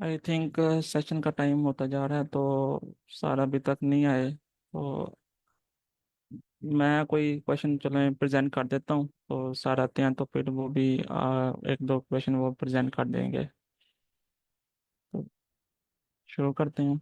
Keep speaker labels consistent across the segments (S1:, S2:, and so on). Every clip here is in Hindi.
S1: आई थिंक सेशन का टाइम होता जा रहा है, तो सारा अभी तक नहीं आए। तो मैं कोई क्वेश्चन चलो प्रेजेंट कर देता हूँ, तो सर आते हैं तो फिर वो भी एक दो क्वेश्चन वो प्रेजेंट कर देंगे। तो शुरू करते हैं।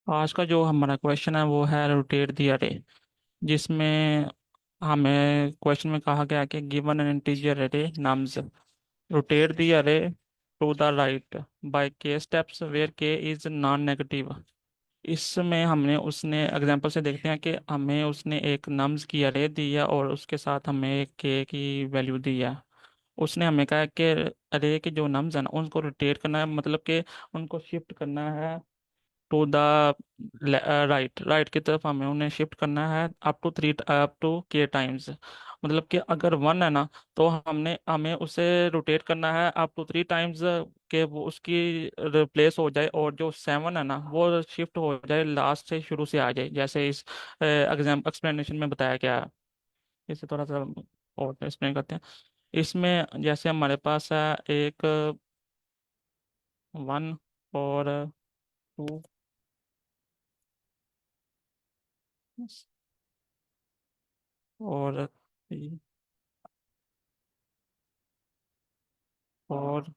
S1: आज का जो हमारा क्वेश्चन है वो है रोटेट द अरे, जिसमें हमें क्वेश्चन में कहा गया कि गिवन एन इंटीजर अरे नम्स, रोटेट द अरे टू द राइट बाय के स्टेप्स वेयर के इज नॉन नेगेटिव। इसमें हमने उसने एग्जांपल से देखते हैं कि हमें उसने एक नम्स की अरे दी है और उसके साथ हमें एक के की वैल्यू दी है। उसने हमें कहा कि अरे के जो नम्स है ना उनको रोटेट करना है, मतलब कि उनको शिफ्ट करना है टू द राइट, राइट की तरफ हमें उन्हें शिफ्ट करना है अप टू के टाइम्स। मतलब कि अगर वन है ना, तो हमने हमें उसे रोटेट करना है अप टू थ्री टाइम्स, के वो उसकी रिप्लेस हो जाए, और जो सेवन है ना वो शिफ्ट हो जाए लास्ट से शुरू से आ जाए, जैसे इस एग्जाम एक्सप्लेनेशन में बताया गया है। इसे थोड़ा सा और एक्सप्लेन करते हैं। इसमें जैसे हमारे पास है एक वन और टू और थ्री और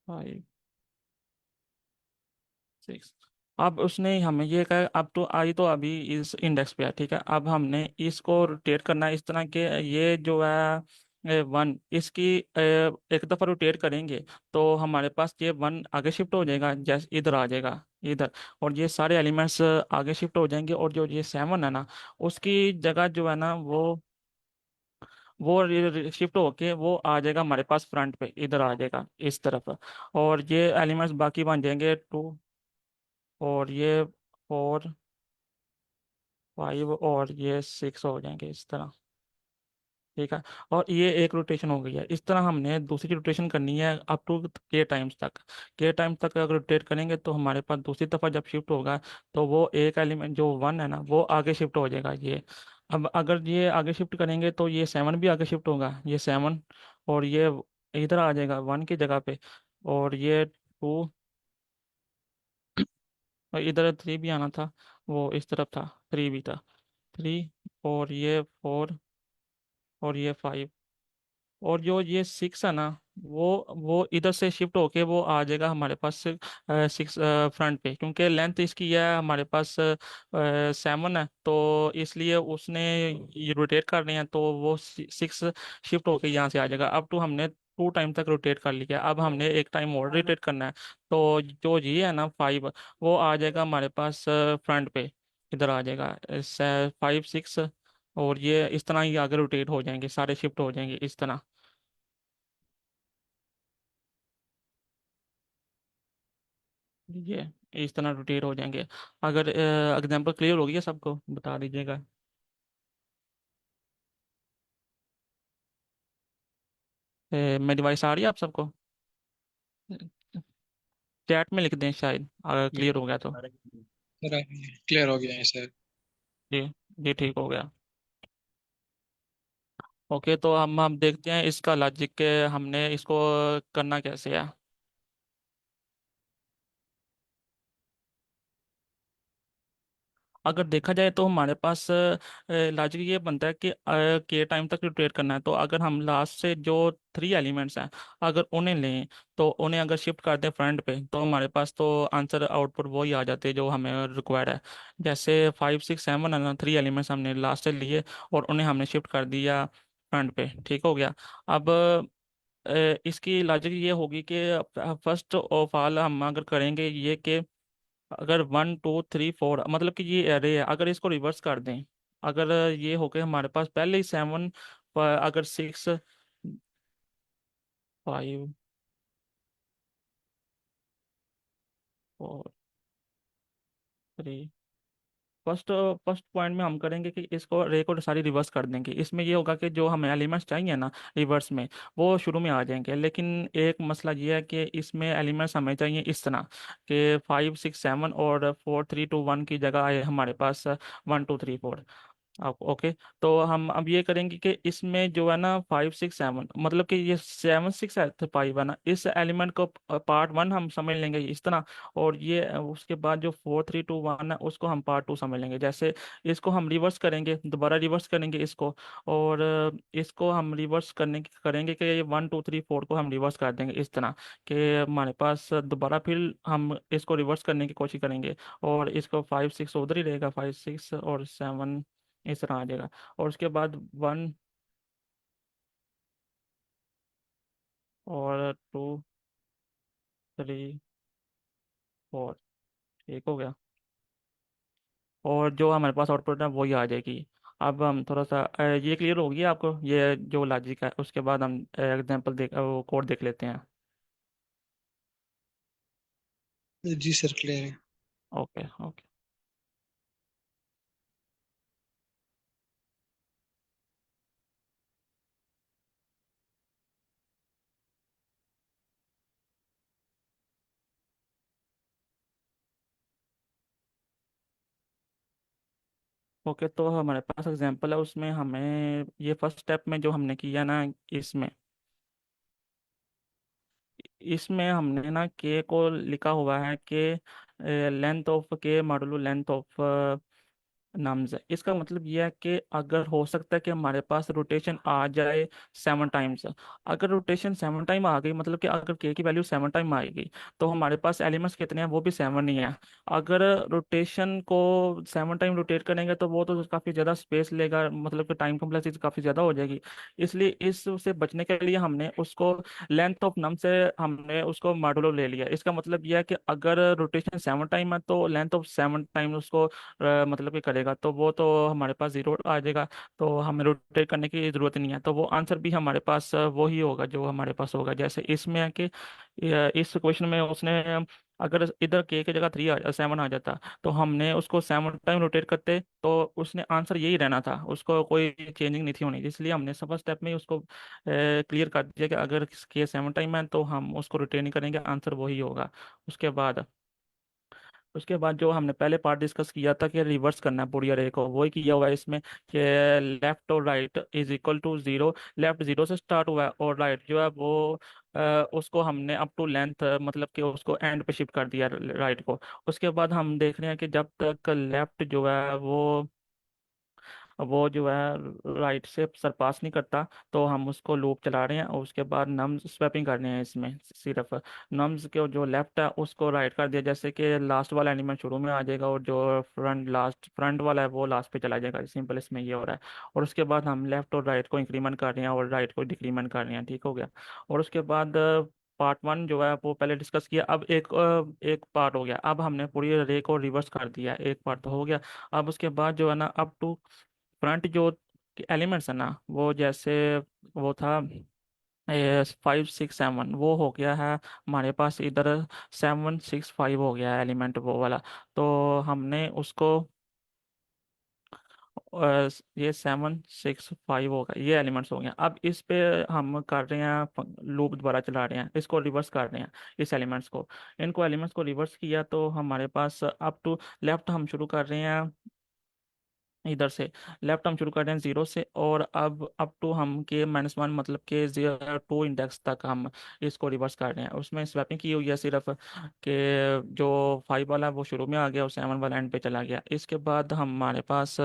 S1: फाइव सिक्स। अब उसने हमें ये कहा अब तो आई तो अभी इस इंडेक्स पे है, ठीक है। अब हमने इसको रोटेट करना है इस तरह के, ये जो है वन, इसकी एक दफा रोटेट करेंगे तो हमारे पास ये वन आगे शिफ्ट हो जाएगा, जैसे इधर आ जाएगा इधर, और ये सारे एलिमेंट्स आगे शिफ्ट हो जाएंगे, और जो ये सेवन है ना उसकी जगह जो है ना वो शिफ्ट होके वो आ जाएगा हमारे पास फ्रंट पे, इधर आ जाएगा इस तरफ। और ये एलिमेंट्स बाकी बन जाएंगे टू, और ये फोर, फाइव, और ये सिक्स हो जाएंगे इस तरह, ठीक है। और ये एक रोटेशन हो गई है। इस तरह हमने दूसरी रोटेशन करनी है अप टू के टाइम्स तक। के टाइम्स तक अगर रोटेट करेंगे तो हमारे पास दूसरी दफा जब शिफ्ट होगा तो वो एक एलिमेंट जो वन है ना वो आगे शिफ्ट हो जाएगा ये। अब अगर ये आगे शिफ्ट करेंगे तो ये सेवन भी आगे शिफ्ट होगा, ये सेवन, और ये इधर आ जाएगा वन की जगह पे, और ये टू, और इधर थ्री भी आना था, वो इस तरफ था, थ्री भी था, थ्री, और ये फोर, और ये फाइव, और जो ये सिक्स है ना वो इधर से शिफ्ट होके वो आ जाएगा हमारे पास सिक्स फ्रंट पे, क्योंकि लेंथ इसकी है हमारे पास सेवन है, तो इसलिए उसने ये रोटेट करने हैं, तो वो सिक्स शिफ्ट होके यहाँ से आ जाएगा। अब तो हमने टू टाइम तक रोटेट कर लिया, अब हमने एक टाइम और रोटेट करना है, तो जो ये है ना फाइव, वो आ जाएगा हमारे पास फ्रंट पे, इधर आ जाएगा फाइव सिक्स, और ये इस तरह ही आगे रोटेट हो जाएंगे, सारे शिफ्ट हो जाएंगे इस तरह। ये इस तरह रोटेट हो जाएंगे। अगर एग्जांपल क्लियर हो गया सबको बता दीजिएगा। मेरी वॉइस आ रही है आप सबको? चैट में लिख दें शायद अगर क्लियर हो गया तो।
S2: क्लियर हो गया है सर।
S1: जी, जी ठीक हो गया। ओके, तो हम देखते हैं इसका लॉजिक के हमने इसको करना कैसे है। अगर देखा जाए तो हमारे पास लॉजिक ये बनता है कि के टाइम तक रोटेट करना है, तो अगर हम लास्ट से जो थ्री एलिमेंट्स हैं अगर उन्हें लें, तो उन्हें अगर शिफ्ट कर दें फ्रंट पे, तो हमारे पास तो आंसर आउटपुट वही आ जाते हैं जो हमें रिक्वायर्ड है। जैसे फाइव सिक्स सेवन है ना, थ्री एलिमेंट्स हमने लास्ट से लिए और उन्हें हमने शिफ्ट कर दिया फ्रंट पे, ठीक हो गया। अब इसकी लॉजिक ये होगी कि फर्स्ट ऑफ ऑल हम अगर करेंगे ये कि अगर 1 2 3 4 मतलब कि ये एरे है, अगर इसको रिवर्स कर दें, अगर ये हो गए हमारे पास पहले ही 7, अगर 6 5 4 3, फर्स्ट फर्स्ट पॉइंट में हम करेंगे कि इसको रे को सारी रिवर्स कर देंगे। इसमें ये होगा कि जो हमें एलिमेंट्स चाहिए ना रिवर्स में, वो शुरू में आ जाएंगे। लेकिन एक मसला ये है कि इसमें एलिमेंट्स हमें चाहिए इस तरह कि 5 6 7 और 4 3 2 1 की जगह आए हमारे पास 1 2 3 4। अब ओके, तो हम अब ये करेंगे कि इसमें जो है ना 5 6 7, मतलब कि ये 7 6 5 है ना, इस एलिमेंट को पार्ट 1 हम समझ लेंगे इस तरह। और ये उसके बाद जो 4 3 2 1 है उसको हम पार्ट 2 समझ लेंगे। जैसे इसको हम रिवर्स करेंगे, दोबारा रिवर्स करेंगे इसको, और इसको हम रिवर्स करेंगे कि ये 1 2 3 4 को हम रिवर्स कर देंगे इस तरह कि हमारे पास दोबारा फिर हम इसको रिवर्स करने की कोशिश करेंगे। और इसको 5 6 उधर ही रहेगा, 5 6 और 7 इस तरह आ जाएगा। और उसके बाद 1 2 3 4 ठीक हो गया। और जो हमारे पास आउटपुट है वही आ जाएगी। अब हम थोड़ा सा ये क्लियर हो गया आपको ये जो लॉजिक है। उसके बाद हम एग्जांपल देख वो कोड देख लेते हैं।
S2: जी सर, क्लियर है।
S1: Okay okay. ओके, तो हमारे पास एग्जांपल है, उसमें हमें ये फर्स्ट स्टेप में जो हमने किया ना, इसमें इसमें हमने ना के को लिखा हुआ है कि लेंथ ऑफ के मॉडुलो लेंथ ऑफ नम्स है। इसका मतलब यह है कि अगर हो सकता है कि हमारे पास रोटेशन आ जाए 7 टाइम्स। अगर रोटेशन 7 टाइम आ गई, मतलब कि अगर के की वैल्यू 7 टाइम आएगी, तो हमारे पास एलिमेंट्स कितने हैं, वो भी 7 ही है। अगर रोटेशन को 7 टाइम रोटेट करेंगे तो वो तो काफ़ी ज़्यादा स्पेस लेगा, मतलब कि टाइम कम्प्लेक्सिटी काफ़ी ज़्यादा हो जाएगी। इसलिए इससे बचने के लिए हमने उसको लेंथ ऑफ नम से हमने उसको मॉडुलो ले लिया। इसका मतलब यह है कि अगर रोटेशन 7 टाइम है तो लेंथ ऑफ 7 टाइम उसको मतलब कि करेगा, तो वो तो हमारे पास जीरो आ जाएगा। तो हमें रोटेट करने की जरूरत नहीं है, तो वो आंसर भी हमारे पास वो ही होगा जो हमारे पास होगा। जैसे इसमें है कि इस क्वेश्चन में उसने अगर इधर के की जगह 7 आ जाता, तो हमने उसको 7 टाइम रोटेट करते तो उसने आंसर यही रहना था, उसको कोई चेंजिंग नहीं थी होनी। इसलिए हमने फर्स्ट स्टेप में ही उसको क्लियर कर दिया कि अगर के 7 टाइम है तो हम उसको रोटेट नहीं करेंगे, आंसर वही होगा। उसके बाद उसके बाद जो हमने पहले पार्ट डिस्कस किया था कि रिवर्स करना है पूरी अरे को, वही किया हुआ है इसमें कि लेफ्ट और right is equal to zero. Left zero से स्टार्ट हुआ है और राइट जो है वो उसको हमने अप टू लेंथ, मतलब कि उसको एंड पे शिफ्ट कर दिया राइट को। उसके बाद हम देख रहे हैं कि जब तक लेफ्ट जो है वो जो है राइट से सरपास नहीं करता, तो हम उसको लूप चला रहे हैं। और उसके बाद नम्स स्वैपिंग करने हैं इसमें, सिर्फ नम्स के जो लेफ्ट है उसको राइट कर दिया, जैसे कि लास्ट वाला एलिमेंट शुरू में आ जाएगा और जो फ्रंट वाला है वो लास्ट पे चला जाएगा। सिंपल इसमें ये हो रहा है। और उसके बाद हम लेफ्ट और राइट को इंक्रीमेंट कर रहे हैं और राइट को डिक्रीमेंट कर रहे हैं, ठीक हो गया। और उसके बाद पार्ट 1 जो है वो पहले डिस्कस किया। अब एक पार्ट हो गया, अब हमने पूरी रे को रिवर्स कर दिया, एक पार्ट तो हो गया। अब उसके बाद जो है ना अप टू फ्रंट जो एलिमेंट्स है ना, वो जैसे वो था 5 6 7, वो हो गया है हमारे पास इधर 7 6 5 हो गया है एलिमेंट वो वाला। तो हमने उसको ये 7 6 5 होगा, ये एलिमेंट्स हो गया। अब इस पे हम कर रहे हैं लूप दोबारा चला रहे हैं, इसको रिवर्स कर रहे हैं इस एलिमेंट्स को। इनको एलिमेंट्स को रिवर्स किया तो हमारे पास अप टू लेफ्ट हम शुरू कर रहे हैं इधर से। लेफ्ट हम शुरू कर रहे हैं जीरो से, और अब अप टू हम के -1 मतलब के 0 2 इंडेक्स तक हम इसको रिवर्स कर रहे हैं। उसमें स्वैपिंग की हुई है सिर्फ कि जो 5 वाला है वो शुरू में आ गया और 7 वाला एंड पे चला गया। इसके बाद हमारे पास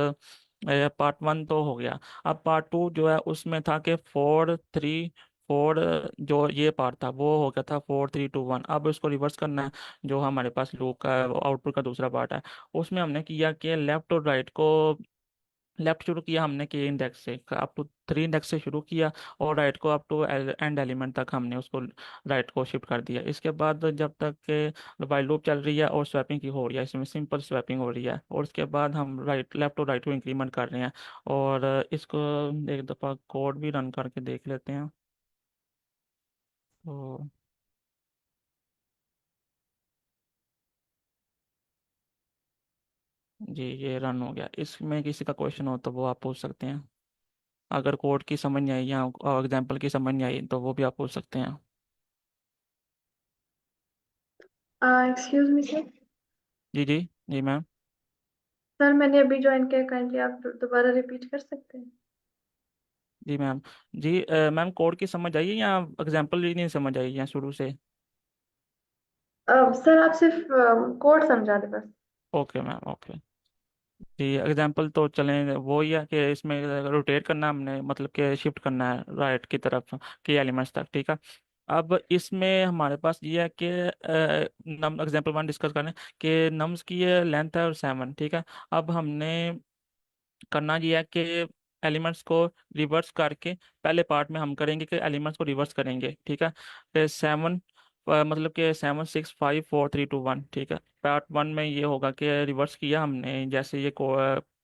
S1: पार्ट 1 तो हो गया। अब पार्ट 2 जो है उसमें था कि 4 3 4, जो ये पार्ट था वो हो गया था 4 3 2 1। अब उसको रिवर्स करना है, जो हमारे पास लूप का आउटपुट का दूसरा पार्ट है। उसमें हमने किया कि लेफ्ट और राइट को लेफ्ट शुरू किया हमने के इंडेक्स से, अप टू 3 इंडेक्स से शुरू किया, और राइट को अप टू एंड एलिमेंट तक हमने उसको राइट को शिफ्ट कर दिया। इसके बाद जब तक के वाइल लूप चल रही है और स्वैपिंग की हो रही है, इसमें सिंपल स्वैपिंग हो रही है, और उसके बाद हम राइट लेफ्ट और राइट को इंक्रीमेंट कर रहे हैं। और इसको एक दफ़ा कोड भी रन करके देख लेते हैं। तो जी ये रन हो गया। इसमें किसी का क्वेश्चन हो तो वो आप पूछ सकते हैं। अगर कोड की समझ नहीं आई या एग्जाम्पल की समझ नहीं आई तो वो भी आप पूछ सकते हैं।
S3: Excuse me sir.
S1: जी जी। जी मैम।
S3: सर मैंने अभी ज्वाइन किया, काइंडली आप दोबारा रिपीट कर सकते हैं?
S1: जी मैम। जी मैम कोड की समझ आई है या एग्जाम्पल ही नहीं समझ आई या शुरू से?
S3: सर आप सिर्फ कोड समझा दे बस।
S1: Okay ma'am okay. जी एग्जाम्पल तो चलें, वो ही है कि इसमें रोटेट करना हमने, मतलब कि शिफ्ट करना है राइट की तरफ की एलिमेंट्स तक, ठीक है। अब इसमें हमारे पास ये है कि नम एग्जाम्पल 1 डिस्कस करें कि नम्स की ये लेंथ है और 7, ठीक है। अब हमने करना ये है कि एलिमेंट्स को रिवर्स करके, पहले पार्ट में हम करेंगे कि एलिमेंट्स को रिवर्स करेंगे, ठीक है। फिर 7, मतलब कि 7 6 5 4 3 2 1, ठीक है। पार्ट 1 में ये होगा कि रिवर्स किया हमने, जैसे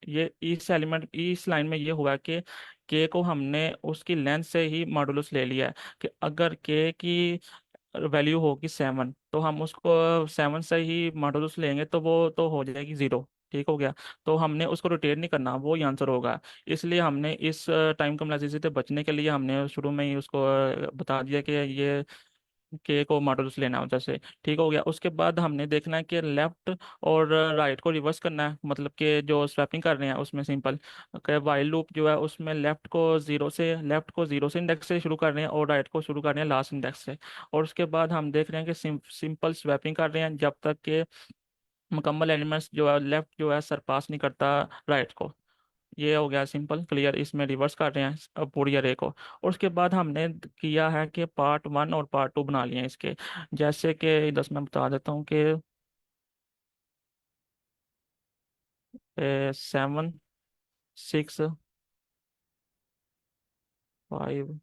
S1: ये इस एलिमेंट इस लाइन में ये होगा कि के को हमने उसकी लेंथ से ही मॉडुलस ले लिया है, कि अगर के की वैल्यू होगी 7 तो हम उसको 7 से ही मॉडुलस लेंगे, तो वो तो हो जाएगी 0, ठीक हो गया। तो हमने उसको रोटेट नहीं करना, वो ही आंसर होगा। इसलिए हमने इस टाइम कम्प्लेक्सिटी से बचने के लिए हमने शुरू में ही उसको बता दिया कि ये के को मॉडुलस लेना है उधर से, ठीक हो गया। उसके बाद हमने देखना है कि लेफ्ट और राइट को रिवर्स करना है, मतलब कि जो स्वैपिंग कर रहे हैं उसमें सिंपल वाइल लूप जो है उसमें लेफ्ट को जीरो से इंडेक्स से शुरू कर रहे हैं, और राइट को शुरू कर रहे हैं लास्ट इंडेक्स से। और उसके बाद हम देख रहे हैं कि सिंपल स्वैपिंग कर रहे हैं जब तक कि मुकम्मल एलिमेंट्स जो है लेफ्ट जो है सरपास नहीं करता राइट को। ये हो गया सिंपल क्लियर, इसमें रिवर्स कर रहे हैं पूरी अरे को। और उसके बाद हमने किया है कि पार्ट 1 और पार्ट 2 बना लिए हैं इसके। जैसे कि 10 मैं बता देता हूँ कि 7 6 5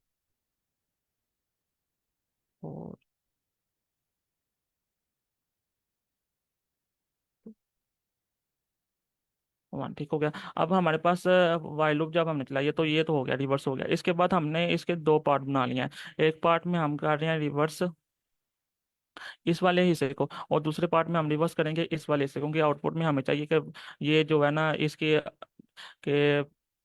S1: 4 1, ठीक हो गया। अब हमारे पास वाइल लूप जब हमने चलाइए तो ये तो हो गया, रिवर्स हो गया। इसके बाद हमने इसके 2 पार्ट बना लिए हैं। एक पार्ट में हम कर रहे हैं रिवर्स इस वाले हिस्से को, और दूसरे पार्ट में हम रिवर्स करेंगे इस वाले हिस्से को, क्योंकि आउटपुट में हमें चाहिए कि ये जो है ना इसके के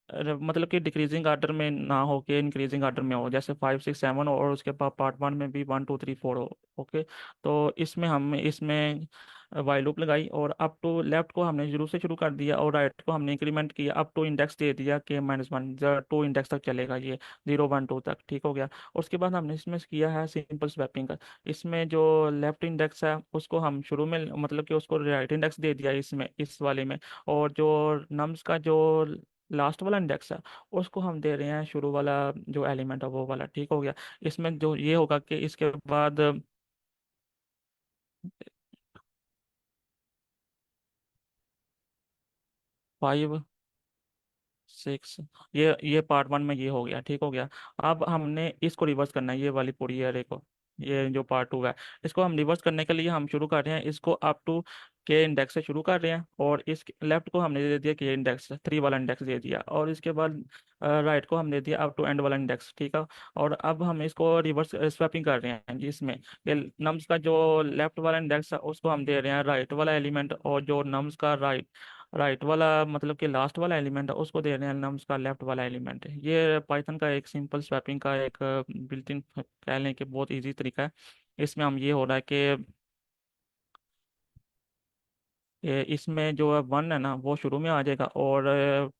S1: मतलब कि डिक्रीजिंग आर्डर में ना हो के इंक्रीजिंग आर्डर में हो, जैसे 5 6 7, और उसके बाद पार्ट 1 में भी 1 2 3 4 हो। ओके। तो इसमें हम इसमें वाइल लूप लगाई, और अप टू लेफ्ट को हमने जीरो से शुरू कर दिया, और राइट को हमने इंक्रीमेंट किया अप टू इंडेक्स दे दिया के -1, 2 इंडेक्स तक चलेगा ये, 0 1 2 तक, ठीक हो गया। उसके बाद हमने इसमें किया है सिंपल स्वैपिंग। इसमें जो लेफ्ट इंडेक्स है उसको हम शुरू में, मतलब कि उसको राइट इंडेक्स दे दिया इसमें इस वाले में, और जो नम्स का जो लास्ट वाला इंडेक्स है उसको हम दे रहे हैं शुरू वाला जो एलिमेंट है वो वाला, ठीक हो गया। इसमें जो ये होगा कि इसके बाद 5 6, ये पार्ट 1 में ये हो गया, ठीक हो गया। अब हमने इसको रिवर्स करना है, ये वाली पूरी एरे को, ये जो पार्ट 2 है इसको हम रिवर्स करने के लिए हम शुरू कर रहे हैं इसको अप टू के इंडेक्स से शुरू कर रहे हैं, और इस लेफ्ट को हमने दे दिया के इंडेक्स 3 वाला इंडेक्स दे दिया, और इसके बाद राइट को हमने दिया अप टू एंड वाला इंडेक्स, ठीक है। और अब हम इसको रिवर्स स्वैपिंग कर रहे हैं जिसमें नम्स का जो लेफ्ट वाला इंडेक्स है उसको हम दे रहे हैं राइट वाला एलिमेंट, और जो नम्स का राइट वाला मतलब कि लास्ट वाला एलिमेंट है उसको दे रहे हैं नम्स का लेफ्ट वाला एलिमेंट है। ये पाइथन का एक सिंपल स्वैपिंग का एक बिल्ट इन कह लें कि बहुत इजी तरीका है। इसमें हम ये हो रहा है कि इसमें जो 1 है ना वो शुरू में आ जाएगा, और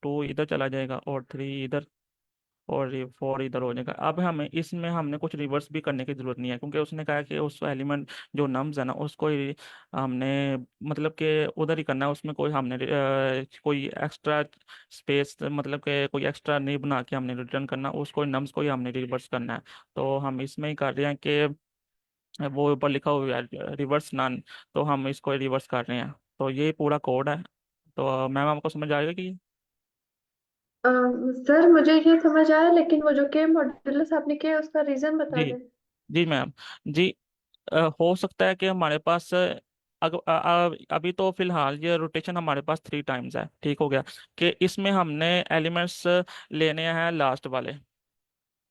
S1: 2 इधर चला जाएगा, और 3 इधर, और ये 4 इधर हो जाएगा। अब हमें इसमें हमने कुछ रिवर्स भी करने की जरूरत नहीं है, क्योंकि उसने कहा कि उस एलिमेंट जो नम्स है ना उसको ही हमने, मतलब कि उधर ही करना है, उसमें कोई हमने कोई एक्स्ट्रा स्पेस, मतलब कि कोई एक्स्ट्रा नहीं बना के हमने रिटर्न करना, उसको नम्स को ही हमने रिवर्स करना है। तो हम इसमें ही कर रहे हैं कि वो ऊपर लिखा हुआ है रिवर्स नन, तो हम इसको रिवर्स कर रहे हैं। तो ये पूरा कोड है। तो मैम आपको समझ आएगा कि
S3: सर मुझे ये समझ आया, लेकिन वो जो के मॉड्यूलस आपने किया है, उसका रीजन बता
S1: जी
S3: दें।
S1: जी मैम। जी हो सकता है कि हमारे पास अभी तो फिलहाल ये रोटेशन हमारे पास 3 टाइम्स है, ठीक हो गया, कि इसमें हमने एलिमेंट्स लेने हैं लास्ट वाले।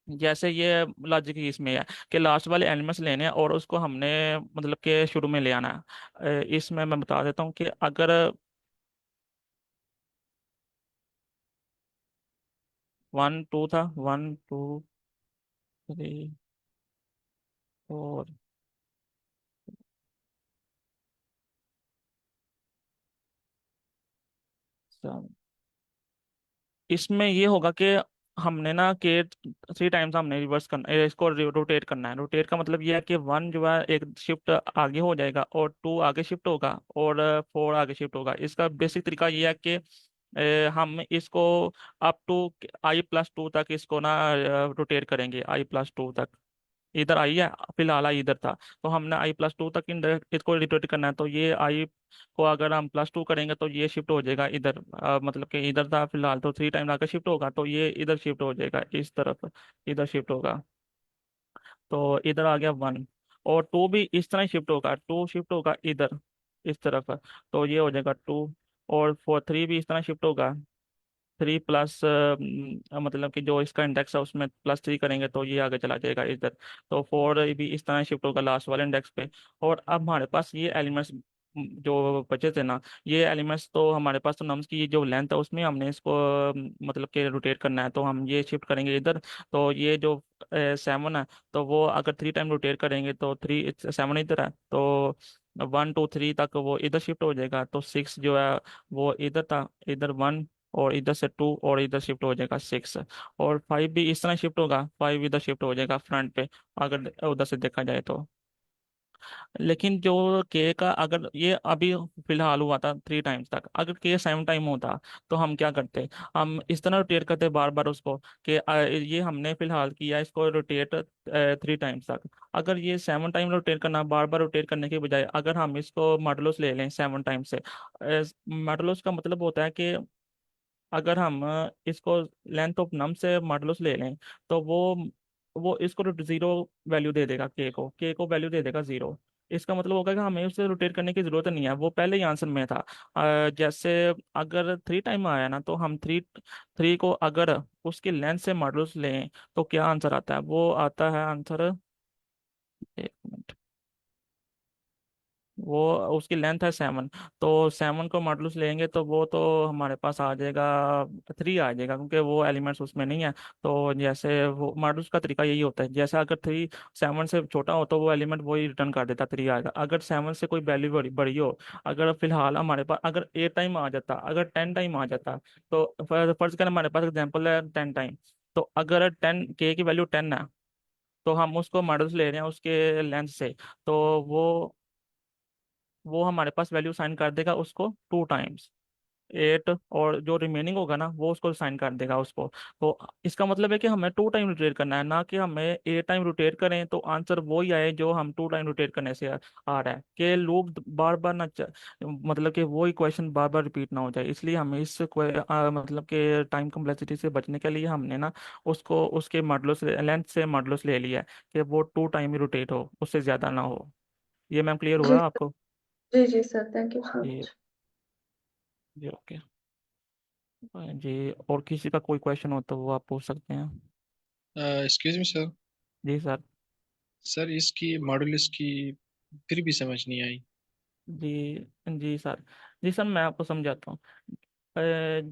S1: जैसे ये लॉजिक इसमें है कि लास्ट वाले एलिमेंट्स लेने हैं और उसको हमने मतलब कि शुरू में ले आना है। इसमें मैं बता देता हूँ कि अगर 1 2 था, 1 2 3 4 इसमें ये होगा कि हमने ना के 3 टाइम्स हमने रिवर्स करना, इसको रोटेट करना है। रोटेट का मतलब ये है कि 1 जो है एक शिफ्ट आगे हो जाएगा और 2 आगे शिफ्ट होगा और 4 आगे शिफ्ट होगा। इसका बेसिक तरीका ये है कि हम इसको अप टू i+2 तक इसको ना रोटेट करेंगे, i+2 तक। इधर आई है, फिलहाल आई इधर था, तो हमने i+2 तक इन इसको रोटेट करना है। तो ये आई को अगर हम +2 करेंगे तो ये शिफ्ट हो जाएगा इधर, मतलब कि इधर था फिलहाल, तो 3 टाइम आगे शिफ्ट होगा तो ये इधर शिफ्ट हो जाएगा इस तरफ, इधर शिफ्ट होगा। तो इधर आ गया 1, और 2 भी इस तरह शिफ्ट होगा, 2 शिफ्ट होगा इधर इस तरफ, तो ये हो जाएगा 2। और 3 भी इस तरह शिफ्ट होगा, 3 प्लस मतलब कि जो इसका इंडेक्स है उसमें +3 करेंगे तो ये आगे चला जाएगा इधर। तो 4 भी इस तरह शिफ्ट होगा लास्ट वाले इंडेक्स पे। और अब हमारे पास ये एलिमेंट्स जो बचे थे ना, ये एलिमेंट्स तो हमारे पास तो नम्स की ये जो लेंथ है उसमें हमने इसको मतलब कि रोटेट करना है, तो हम ये शिफ्ट करेंगे इधर। तो ये जो 7 है, तो वो अगर 3 टाइम रोटेट करेंगे तो 7 इधर है, तो 1 2 3 तक वो इधर शिफ्ट हो जाएगा। तो 6 जो है वो इधर था, इधर 1, और इधर से 2 और इधर शिफ्ट हो जाएगा 6। और 5 भी इस तरह शिफ्ट होगा, 5 इधर शिफ्ट हो जाएगा फ्रंट पे, अगर उधर से देखा जाए तो। लेकिन जो के का अगर ये अभी फिलहाल हुआ था 3 टाइम्स तक, अगर के 7 टाइम होता तो हम क्या करते, हम इस तरह रोटेट करते बार बार उसको कि ये हमने फिलहाल किया इसको रोटेट 3 टाइम्स तक। अगर ये 7 टाइम रोटेट करना, बार बार रोटेट करने के बजाय अगर हम इसको मॉडुलस ले लें 7 टाइम से। मॉडुलस का मतलब होता है कि अगर हम इसको लेंथ ऑफ नम से मॉडुलस ले लें तो वो इसको 0 वैल्यू दे देगा, के को वैल्यू दे देगा 0। इसका मतलब होगा कि हमें उसे रोटेट करने की जरूरत नहीं है, वो पहले ही आंसर में था। जैसे अगर 3 टाइम आया ना, तो हम थ्री थ्री को अगर उसकी लेंथ से मॉडुलस लें तो क्या आंसर आता है, वो आता है आंसर, 1 मिनट, वो उसकी लेंथ है 7। तो 7 को मॉडुलस लेंगे तो वो तो हमारे पास आ जाएगा 3 आ जाएगा, क्योंकि वो एलिमेंट्स उसमें नहीं है। तो जैसे वो मॉडुलस का तरीका यही होता है, जैसे अगर 3 7 से छोटा हो तो वो एलिमेंट वही रिटर्न कर देता, 3 आएगा। अगर 7 से कोई वैल्यू बड़ी बड़ी हो, अगर फिलहाल हमारे पास अगर 8 टाइम आ जाता, अगर 10 टाइम आ जाता, तो फर्ज करें हमारे पास एग्जाम्पल है 10 टाइम। तो अगर 10 के की वैल्यू 10 है, तो हम उसको मॉडल्स ले रहे हैं उसके लेंथ से, तो वो हमारे पास वैल्यू साइन कर देगा उसको 2 टाइम्स 8, और जो रिमेनिंग होगा ना वो उसको साइन कर देगा उसको। तो इसका मतलब है कि हमें 2 टाइम रोटेट करना है, ना कि हमें 8 टाइम रोटेट करें तो आंसर वो ही आए जो हम 2 टाइम रोटेट करने से आ रहा है, कि लूप बार बार ना मतलब कि वो ही क्वेश्चन बार बार रिपीट ना हो जाए। इसलिए हमें इस मतलब कि टाइम कम्प्लेक्सिटी से बचने के लिए हमने ना उसको उसके मॉडुलस लेंथ से मॉडुलस ले लिया है कि वो 2 टाइम ही रोटेट हो, उससे ज्यादा ना हो। ये मैम क्लियर
S3: जी
S1: हुआ आपको?
S3: जी जी सर, थैंक यू सो
S1: जी
S3: मच।
S1: जी ओके जी। और किसी का कोई क्वेश्चन हो तो वो आप पूछ सकते हैं।
S2: Excuse me sir.
S1: जी सर।
S2: सर इसकी मॉडुलस की फिर भी समझ नहीं आई।
S1: जी जी सर। जी सर मैं आपको समझाता हूँ।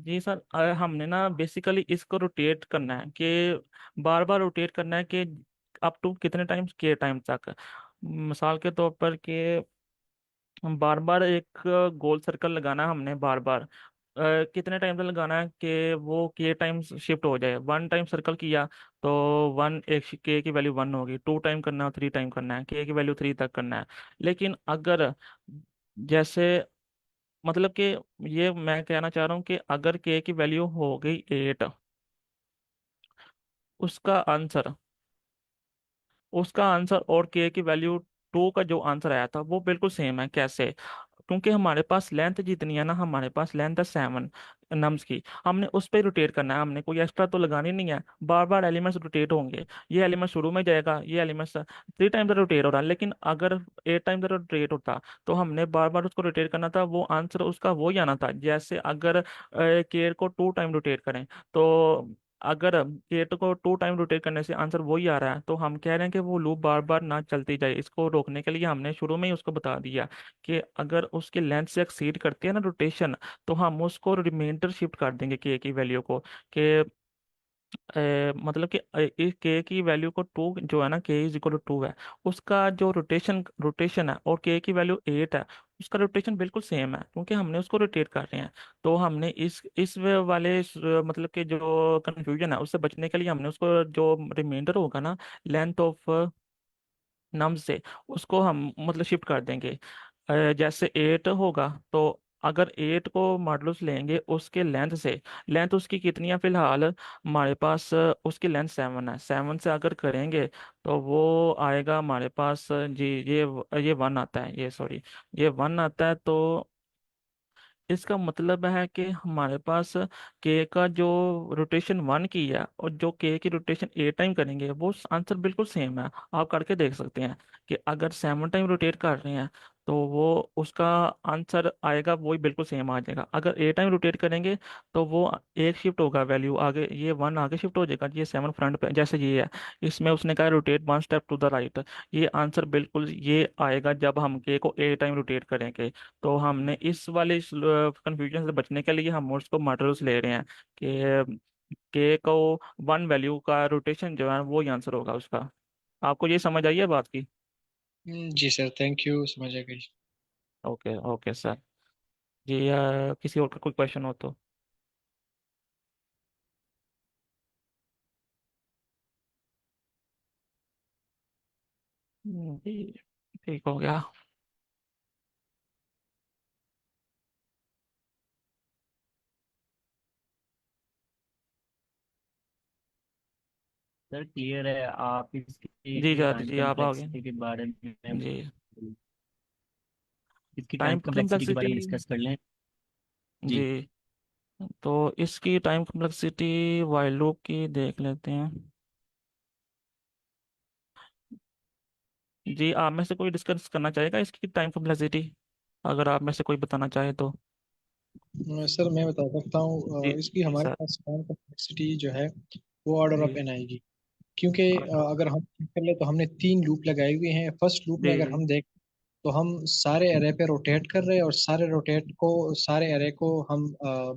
S1: जी सर, हमने ना बेसिकली इसको रोटेट करना है, कि बार बार रोटेट करना है, कि अप टू कितने टाइम्स, के टाइम तक। मिसाल के तौर पर कि बार बार एक गोल सर्कल लगाना है हमने बार बार, कितने टाइम तक लगाना है कि वो के टाइम्स शिफ्ट हो जाए। 1 टाइम सर्कल किया तो 1, एक के की वैल्यू 1 होगी, 2 टाइम करना है, 3 टाइम करना है, के की वैल्यू 3 तक करना है। लेकिन अगर जैसे मतलब कि ये मैं कहना चाह रहा हूँ कि अगर के की वैल्यू हो गई 8, उसका आंसर उसका आंसर और के की वैल्यू 2 का जो आंसर आया था वो बिल्कुल सेम है। कैसे? क्योंकि हमारे पास लेंथ जितनी है ना, हमारे पास लेंथ है 7 नम्स की, हमने उस पर रोटेट करना है, हमने कोई एक्स्ट्रा तो लगानी नहीं है। बार बार एलिमेंट्स रोटेट होंगे, ये एलिमेंट शुरू में जाएगा, ये एलिमेंट्स 3 टाइम रोटेट हो रहा है, लेकिन अगर 8 टाइम रोटेट होता तो हमने बार बार उसको रोटेट करना था, वो आंसर उसका वो ही आना था। जैसे अगर केयर को 2 टाइम रोटेट करें, तो अगर केयर को 2 टाइम रोटेट करने से आंसर वही आ रहा है, तो हम कह रहे हैं कि वो लूप बार बार ना चलती जाए। इसको रोकने के लिए हमने शुरू में ही उसको बता दिया कि अगर उसके लेंथ से एक्सीड करती है ना रोटेशन, तो हम उसको रिमाइंडर शिफ्ट कर देंगे के की वैल्यू को, कि मतलब कि इस के की वैल्यू को 2 जो है ना, के इज इक्वल टू 2 है, उसका जो रोटेशन रोटेशन है, और के की वैल्यू 8 है, उसका रोटेशन बिल्कुल सेम है, क्योंकि हमने उसको रोटेट कर रहे हैं। तो हमने इस वाले मतलब कि जो कंफ्यूजन है उससे बचने के लिए हमने उसको जो रिमाइंडर होगा ना, लेंथ ऑफ नम से, उसको हम मतलब शिफ्ट कर देंगे। जैसे 8 होगा, तो अगर 8 को मॉडुलस लेंगे उसके लेंथ से, लेंथ उसकी कितनी है फिलहाल हमारे पास, उसकी लेंथ 7 है, 7 से अगर करेंगे तो वो आएगा हमारे पास जी, ये 1 आता है, ये सॉरी, ये 1 आता है। तो इसका मतलब है कि हमारे पास के का जो रोटेशन 1 की है और जो के की रोटेशन 8 टाइम करेंगे, वो आंसर बिल्कुल सेम है। आप करके देख सकते हैं कि अगर 7 टाइम रोटेट कर रहे हैं तो वो उसका आंसर आएगा वही बिल्कुल सेम आ जाएगा। अगर 8 टाइम रोटेट करेंगे तो वो एक शिफ्ट होगा वैल्यू आगे, ये 1 आगे शिफ्ट हो जाएगा, ये 7 फ्रंट पे, जैसे ये है। इसमें उसने कहा rotate 1 step to the right, ये आंसर बिल्कुल ये आएगा जब हम के को 8 टाइम रोटेट करेंगे। तो हमने इस वाले कंफ्यूजन से बचने के लिए हम उसको मॉडल्स ले रहे हैं कि के को 1 वैल्यू का रोटेशन जो है वो ही आंसर होगा उसका। आपको ये समझ आई है बात की?
S2: जी सर, थैंक यू, समझ आ गई।
S1: Okay okay sir. जी किसी और का कोई क्वेश्चन हो तो? जी ठीक हो गया।
S4: सर क्लियर है। आप
S1: जी
S4: इसकी
S1: सर,
S4: टाइम
S1: जी आप आ गए।
S4: कम्प्लेक्सिटी के बारे में,
S1: जी,
S4: इसकी टाइम
S1: टाइम
S4: कम्प्लेक्सिटी के बारे
S1: कम्प्लेक्सिटी।
S4: में डिस्कस कर लें। जी।
S1: जी, तो इसकी टाइम कम्प्लेक्सिटी वाइल लूप की देख लेते हैं। जी, आप में से कोई डिस्कस करना चाहेगा इसकी टाइम कम्प्लेक्सिटी, अगर आप में से कोई बताना चाहे तो?
S2: सर मैं बता सकता हूँ,
S1: जी
S2: इसकी
S1: जी
S2: हमारे
S1: सर।
S2: पास टाइम कम्प्लेक्सिटी जो है वो ऑर्डर ऑफ
S1: जी
S2: एन आएगी। क्योंकि
S1: ऑर्डर।
S2: अगर हम check कर ले तो हमने 3 लूप लगाए हुए हैं। फर्स्ट लूप में अगर
S1: जी
S2: हम देख तो हम सारे एरे पे रोटेट कर रहे हैं, और सारे एरे को हम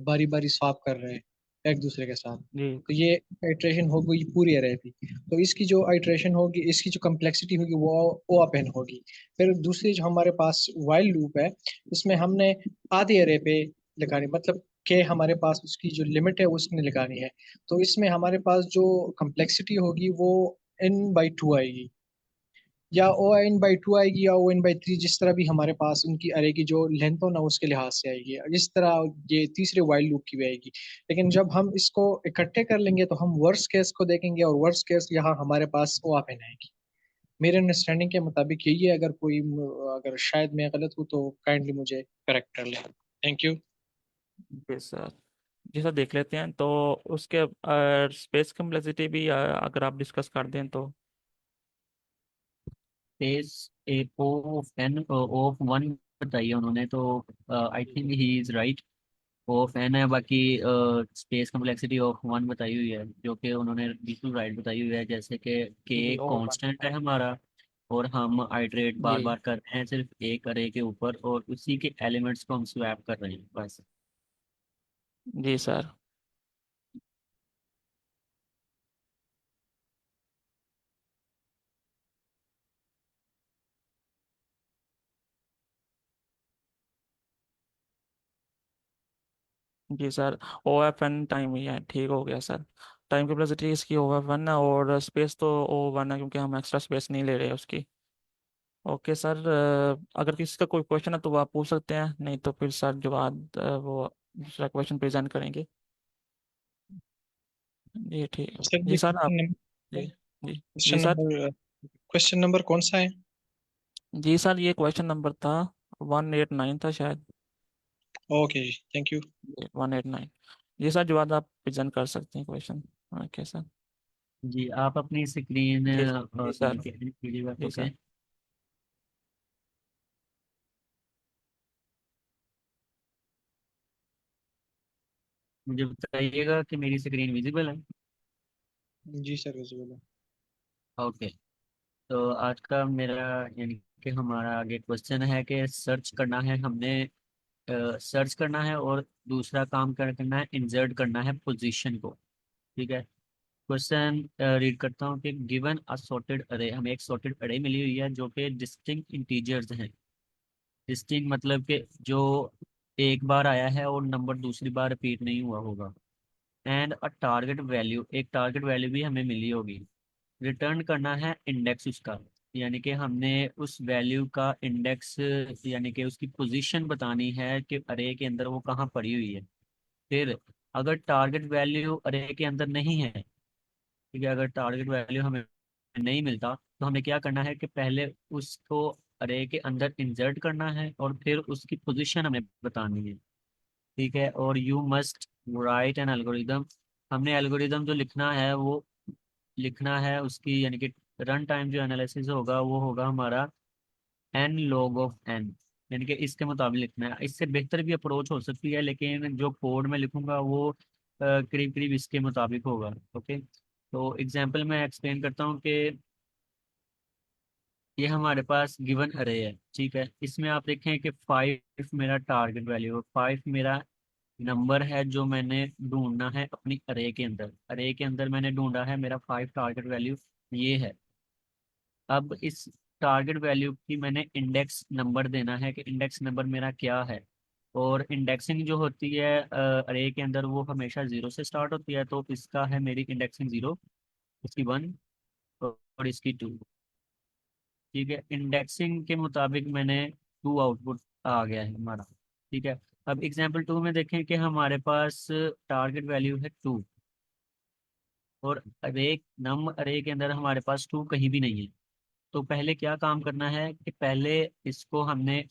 S2: बारी बारी स्वैप कर रहे हैं एक दूसरे के साथ।
S1: जी
S2: तो ये इटरेशन हो गई पूरी एरे की। तो इसकी जो इटरेशन होगी, इसकी जो कम्प्लेक्सिटी होगी वो ओ अप एन होगी। फिर दूसरी जो हमारे पास वाइल लूप है, इसमें हमने आधे एरे पे लगानी, मतलब के हमारे पास उसकी जो लिमिट है वो उसने लगानी है। तो इसमें हमारे पास जो कम्प्लेक्सिटी होगी वो n/2 आएगी, या O n/2 आएगी, या O n/3, जिस तरह भी हमारे पास उनकी अरे की जो लेंथ हो ना उसके लिहाज से आएगी, जिस तरह ये तीसरे वाइल लूप की भी आएगी। लेकिन जब हम इसको इकट्ठे कर लेंगे तो हम वर्स्ट केस को देखेंगे, और वर्स्ट केस यहाँ हमारे पास ओ ओपन आएगी। मेरे अंडरस्टैंडिंग के मुताबिक यही है। अगर शायद मैं गलत हूँ तो काइंडली मुझे करेक्ट कर लें। Thank you.
S1: जी सर। जी सर, देख लेते हैं तो उसके स्पेस कम्प्लेक्सिटी भी अगर आप डिस्कस कर दें तो?
S4: स्पेस ए ऑफ वन बताइए उन्होंने, तो I think he is right. Of n है, बाकी स्पेस कम्प्लेक्सिटी ऑफ वन बताई हुई है, जो कि उन्होंने बिल्कुल राइट बताई हुई है। जैसे कि
S1: जी
S4: के
S1: ओवन।
S4: कांस्टेंट है हमारा, और हम आइटरेट बार
S1: जी
S4: बार कर रहे हैं सिर्फ एक अरे के ऊपर, और उसी के एलिमेंट्स को हम स्वैप कर रहे हैं बस।
S1: जी सर। जी sir, O F N time ही है, ठीक हो गया सर। टाइम कैपेसिटी इसकी ओ एफ वन है, और स्पेस तो ओ वन है, क्योंकि हम एक्स्ट्रा स्पेस नहीं ले रहे हैं उसकी। ओके सर, अगर किसी का कोई क्वेश्चन है तो वो आप पूछ सकते हैं, नहीं तो फिर सर जो बाद वो दूसरा क्वेश्चन प्रेजेंट करेंगे। जी ठीक है,
S2: सर
S1: जी
S2: ये
S1: सर आप। जी जी जी
S2: question
S1: sir.
S2: Number question number कौन सा है?
S1: जी सर, ये क्वेश्चन नंबर था 189 था शायद।
S2: ओके जी, थैंक यू।
S1: 189। जी सर, जो आप प्रेजेंट कर सकते हैं क्वेश्चन। Okay sir.
S4: जी आप अपनी स्क्रीन
S1: जी जी सर।
S4: कीजिएगा।
S1: जी
S4: ओके।
S1: सर।
S4: मुझे बताइएगा कि मेरी स्क्रीन विजिबल है।
S2: जी सर, विजिबल है।
S4: ओके। तो आज का मेरा यानी कि हमारा आगे क्वेश्चन है कि सर्च करना है हमने। सर्च करना है और दूसरा काम करना है इंसर्ट करना है पोजीशन को। ठीक है। क्वेश्चन रीड करता हूँ कि गिवन अ सॉर्टेड अरे, हमें एक सॉर्टेड अरे मिली हुई है जो कि डिस्टिंक्ट इंटीजर्स हैं। डिस्टिंक्ट मतलब कि जो एक बार आया है और नंबर दूसरी बार रिपीट नहीं हुआ होगा। एंड अ टारगेट वैल्यू, एक टारगेट वैल्यू भी हमें मिली होगी। रिटर्न करना है इंडेक्स उसका, यानी कि हमने उस वैल्यू का इंडेक्स यानी कि उसकी पोजीशन बतानी है कि अरे के अंदर वो कहाँ पड़ी हुई है। फिर अगर टारगेट वैल्यू अरे के अंदर नहीं है, ठीक है, अगर टारगेट वैल्यू हमें नहीं मिलता तो हमें क्या करना है कि पहले उसको अरे के अंदर इंसर्ट करना है और फिर उसकी पोजीशन हमें बतानी है। ठीक है। और you must write N algorithm, हमने एल्गोरिदम जो लिखना है वो लिखना है उसकी यानी कि रन टाइम जो एनालिसिस होगा वो होगा हमारा एन लॉग ऑफ एन, यानी कि इसके मुताबिक लिखना है। इससे बेहतर भी अप्रोच हो सकती है लेकिन जो कोड में लिखूंगा वो करीब करीब इसके मुताबिक होगा। ओके। तो एग्जांपल मैं एक्सप्लेन करता हूँ कि ये हमारे पास गिवन अरे है। ठीक है। इसमें आप देखें कि 5 मेरा टारगेट वैल्यू है, 5 मेरा नंबर है जो मैंने ढूंढना है अपनी अरे के अंदर। अरे के अंदर मैंने ढूंढा है, मेरा 5 टारगेट वैल्यू ये है। अब इस टारगेट वैल्यू की मैंने इंडेक्स नंबर देना है कि इंडेक्स नंबर मेरा क्या है। और इंडेक्सिंग जो होती है अरे के अंदर वो हमेशा 0 से स्टार्ट होती है, तो इसका है मेरी इंडेक्सिंग 0, इसकी 1 और इसकी 2। ठीक है। इंडेक्सिंग के मुताबिक मैंने 2 आउटपुट आ गया है हमारा। ठीक है। अब एग्जाम्पल 2 में देखें कि हमारे पास टारगेट वैल्यू है 2 और अरे नम अरे के अंदर हमारे पास 2 कहीं भी नहीं है। तो पहले क्या काम करना है कि पहले इसको हमने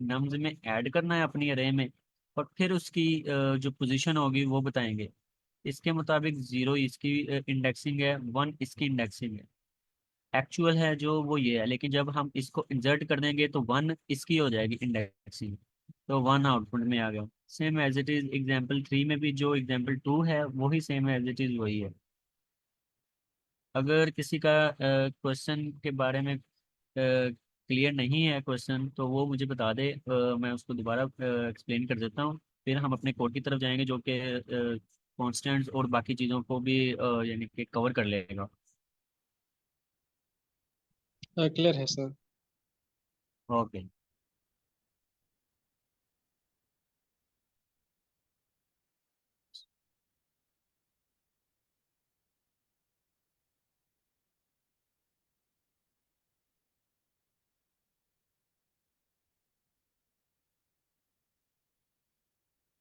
S4: नम्स में ऐड करना है अपनी अरे में, और फिर उसकी जो पोजीशन होगी वो बताएंगे। इसके मुताबिक 0 इसकी इंडेक्सिंग है, 1 इसकी इंडेक्सिंग है। एक्चुअल है जो वो ये है, लेकिन जब हम इसको इंसर्ट कर देंगे तो 1 इसकी हो जाएगी इंडेक्सिंग। तो 1 आउटपुट में आ गया। Same as it is example 3 में भी जो एग्जाम्पल 2 है वही सेम एज इट इज वही है। अगर किसी का क्वेश्चन के बारे में क्लियर नहीं है क्वेश्चन तो वो मुझे बता दे, मैं उसको दोबारा एक्सप्लेन कर देता हूँ। फिर हम अपने कोड की तरफ जाएंगे जो कि कॉन्स्टेंट्स और बाकी चीज़ों को भी यानी कि कवर कर लेगा।
S2: क्लियर है सर।
S4: ओके।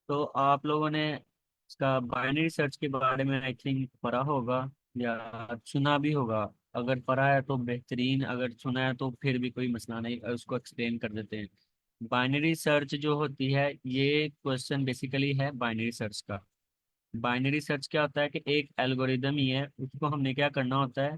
S4: तो आप लोगों ने इसका बाइनरी सर्च के बारे में आई थिंक पढ़ा होगा या सुना भी होगा। अगर पढ़ा है तो बेहतरीन, अगर सुना है तो फिर भी कोई मसला नहीं, उसको एक्सप्लेन कर देते हैं। बाइनरी सर्च जो होती है ये क्वेश्चन बेसिकली है बाइनरी सर्च का। बाइनरी सर्च क्या होता है कि एक एल्गोरिदम ही है, उसको हमने क्या करना होता है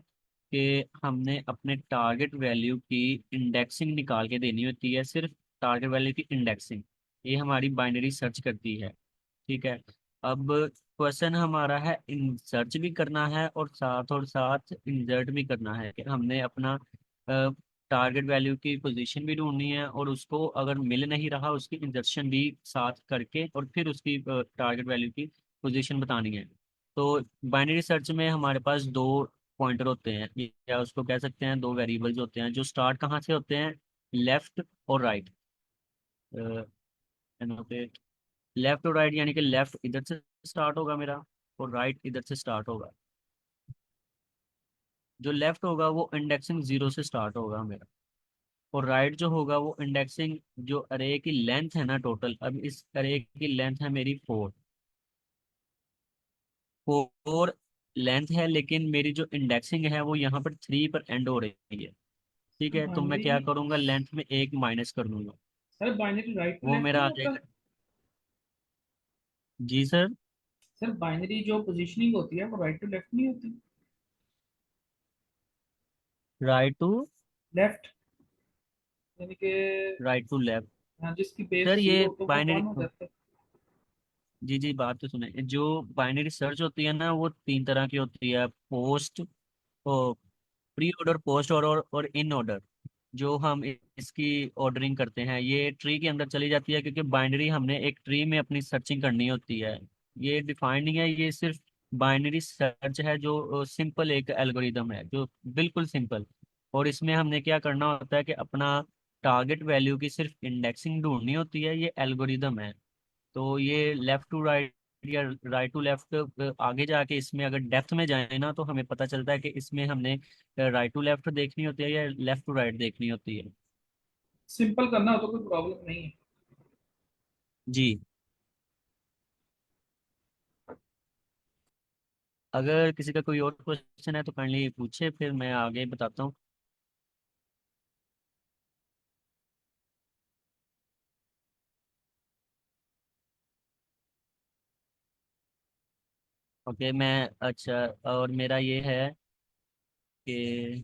S4: कि हमने अपने टारगेट वैल्यू की इंडेक्सिंग निकाल के देनी होती है, सिर्फ टारगेट वैल्यू की इंडेक्सिंग। ये हमारी बाइनरी सर्च करती है। ठीक है। अब क्वेश्चन हमारा है इन सर्च भी करना है और साथ इंसर्ट भी करना है कि हमने अपना टारगेट वैल्यू की पोजीशन भी ढूंढनी है और उसको अगर मिल नहीं रहा उसकी इंजर्शन भी साथ करके और फिर उसकी टारगेट वैल्यू की पोजीशन बतानी है। तो बाइनरी सर्च में हमारे पास दो पॉइंटर होते हैं या उसको कह सकते हैं दो वेरिएबल्स होते हैं जो स्टार्ट कहाँ से होते हैं, लेफ्ट और राइट। लेफ्ट और राइट यानी कि लेफ्ट इधर से स्टार्ट होगा मेरा और राइट इधर से स्टार्ट होगा। जो लेफ्ट होगा वो इंडेक्सिंग 0 से स्टार्ट होगा मेरा, और राइट जो होगा वो इंडेक्सिंग जो अरे की लेंथ है ना टोटल, अब इस अरे की लेंथ है मेरी 4। 4 लेंथ है लेकिन मेरी जो इंडेक्सिंग है वो यहाँ पर 3 पर एंड हो रही है। ठीक है।
S2: हाँ
S4: तो मैं
S2: जी।
S4: क्या करूँगा, लेंथ में एक माइनस कर दूंगा।
S5: सर बाइनरी राइट टू
S4: वो
S5: लेफ्ट
S4: मेरा
S5: नहीं
S4: आ
S5: होता?
S4: जाएगा। जी सर।
S5: सर बाइनरी जो पोजीशनिंग होती है वो राइट टू लेफ्ट नहीं होती?
S4: राइट टू
S5: लेफ्ट, यानी कि
S4: राइट टू लेफ्ट।
S5: हाँ, जिसकी बेस
S4: सर ये
S5: जीरो तो वो
S4: बाइनरी,
S5: वन हो जाता है।
S4: जी जी बात तो सुने, जो बाइनरी सर्च होती है ना वो तीन तरह की होती है, post, pre order, post order और इन ऑर्डर। जो हम इसकी ऑर्डरिंग करते हैं ये ट्री के अंदर चली जाती है, क्योंकि बाइनरी हमने एक ट्री में अपनी सर्चिंग करनी होती है। ये डिफाइंड नहीं है, ये सिर्फ बाइनरी सर्च है जो सिंपल एक एल्गोरिदम है, जो बिल्कुल सिंपल। और इसमें हमने क्या करना होता है कि अपना टारगेट वैल्यू की सिर्फ इंडेक्सिंग ढूंढनी होती है, ये एल्गोरिदम है। तो ये लेफ्ट टू राइट या राइट टू लेफ्ट, आगे जाके इसमें अगर डेप्थ में जाए ना तो हमें पता चलता है कि इसमें हमने राइट टू लेफ्ट देखनी होती है या लेफ्ट टू राइट देखनी होती है।
S5: सिंपल करना हो तो कोई प्रॉब्लम नहीं है।
S4: जी। अगर किसी का कोई और क्वेश्चन है तो काइंडली पूछे, फिर मैं आगे बताता हूँ। ओके मैं, अच्छा, और मेरा ये है कि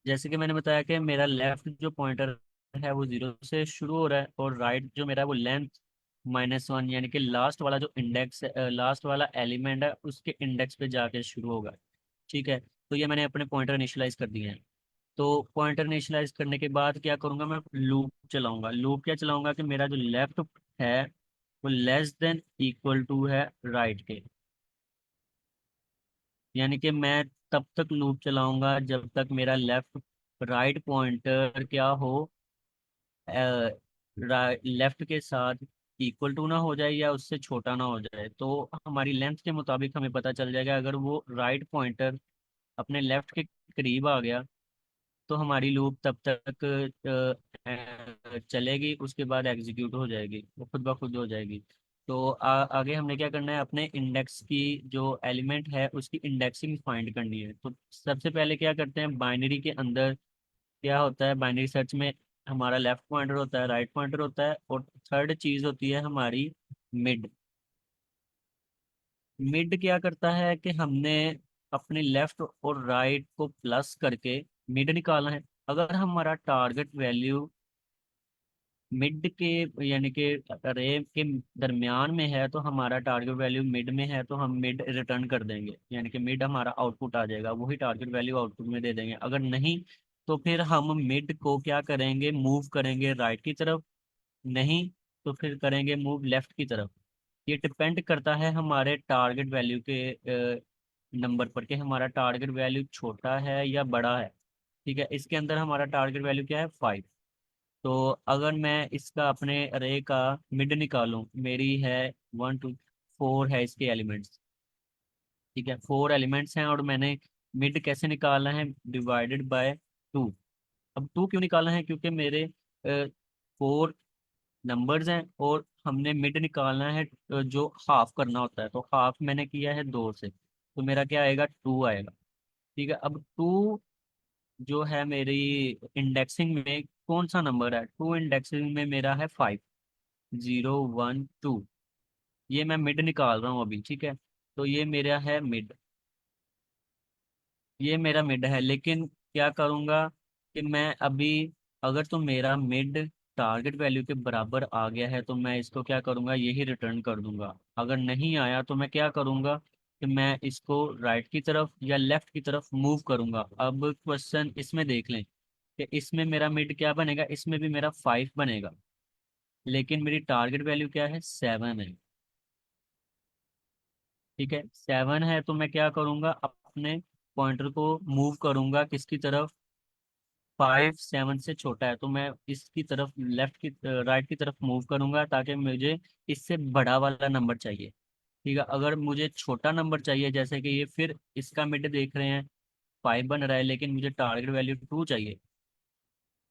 S4: जैसे कि मैंने बताया कि मेरा लेफ्ट जो पॉइंटर है वो जीरो से शुरू हो रहा है, और राइट जो मेरा है वो लेंथ -1, यानी कि लास्ट वाला जो इंडेक्स है, लास्ट वाला एलिमेंट है उसके इंडेक्स पे जाके शुरू होगा। ठीक है, तो ये मैंने अपने पॉइंटर इनिशियलाइज कर दिए हैं। तो पॉइंटर इनिशियलाइज करने के बाद क्या करूंगा, मैं लूप चलाऊंगा। लूप क्या चलाऊंगा कि मेरा जो लेफ्ट है वो लेस देन इक्वल टू है राइट के। यानी कि मैं तब तक लूप चलाऊंगा जब तक मेरा लेफ्ट राइट पॉइंटर क्या हो, लेफ्ट के साथ इक्वल टू ना हो जाए या उससे छोटा ना हो जाए। तो हमारी लेंथ के मुताबिक हमें पता चल जाएगा, अगर वो राइट पॉइंटर अपने लेफ्ट के करीब आ गया तो हमारी लूप तब तक चलेगी, उसके बाद एग्जीक्यूट हो जाएगी, वो खुद ब खुद हो जाएगी। तो आगे हमने क्या करना है, अपने इंडेक्स की जो एलिमेंट है उसकी इंडेक्सिंग फाइंड करनी है। तो सबसे पहले क्या करते हैं, बाइनरी के अंदर क्या होता है, बाइनरी सर्च में हमारा लेफ्ट पॉइंटर होता है, राइट पॉइंटर होता है, और थर्ड चीज होती है हमारी मिड। मिड क्या करता है कि हमने अपने लेफ्ट और राइट को प्लस करके मिड निकालना है। अगर हमारा टारगेट वैल्यू मिड के, यानी कि अरे के दरमियान में है, तो हमारा टारगेट वैल्यू मिड में है तो हम मिड रिटर्न कर देंगे, यानी कि मिड हमारा आउटपुट आ जाएगा, वही टारगेट वैल्यू आउटपुट में दे देंगे। अगर नहीं तो फिर हम मिड को क्या करेंगे, मूव करेंगे राइट की तरफ, नहीं तो फिर करेंगे मूव लेफ्ट की तरफ। ये डिपेंड करता है हमारे टारगेट वैल्यू के नंबर पर, कि हमारा टारगेट वैल्यू छोटा है या बड़ा है। ठीक है, इसके अंदर हमारा टारगेट वैल्यू क्या है, 5। तो अगर मैं इसका अपने अरे का मिड निकालूं, मेरी है 1 2 4 है इसके एलिमेंट्स। ठीक है, 4 एलिमेंट्स हैं, और मैंने मिड कैसे निकालना है, डिवाइडेड बाय 2। अब 2 क्यों निकालना है, क्योंकि मेरे 4 नंबर्स हैं और हमने मिड निकालना है, जो हाफ करना होता है, तो हाफ मैंने किया है 2 से, तो मेरा क्या आएगा, 2 आएगा। ठीक है, अब 2 जो है मेरी इंडेक्सिंग में कौन सा नंबर है, 2 इंडेक्सिंग में मेरा है 5, 0 1 2। ये मैं मिड निकाल रहा हूँ अभी। ठीक है, तो ये मेरा है मिड, ये मेरा मिड है। लेकिन क्या करूँगा कि मैं अभी, अगर तो मेरा मिड टारगेट वैल्यू के बराबर आ गया है तो मैं इसको क्या करूँगा, यही रिटर्न कर दूंगा। अगर नहीं आया तो मैं क्या करूँगा कि मैं इसको राइट की तरफ या लेफ्ट की तरफ मूव करूँगा। अब क्वेश्चन इसमें देख लें कि इसमें मेरा मिड क्या बनेगा, इसमें भी मेरा 5 बनेगा, लेकिन मेरी टारगेट वैल्यू क्या है, 7 है। ठीक है, 7 है, तो मैं क्या करूँगा, अपने पॉइंटर को मूव करूँगा किसकी तरफ, 5 7 से छोटा है तो मैं इसकी तरफ, लेफ्ट की राइट की तरफ मूव करूंगा, ताकि मुझे इससे बड़ा वाला नंबर चाहिए। ठीक है, अगर मुझे छोटा नंबर चाहिए, जैसे कि ये फिर इसका मिड देख रहे हैं 5 बन रहा है, लेकिन मुझे टारगेट वैल्यू 2 चाहिए।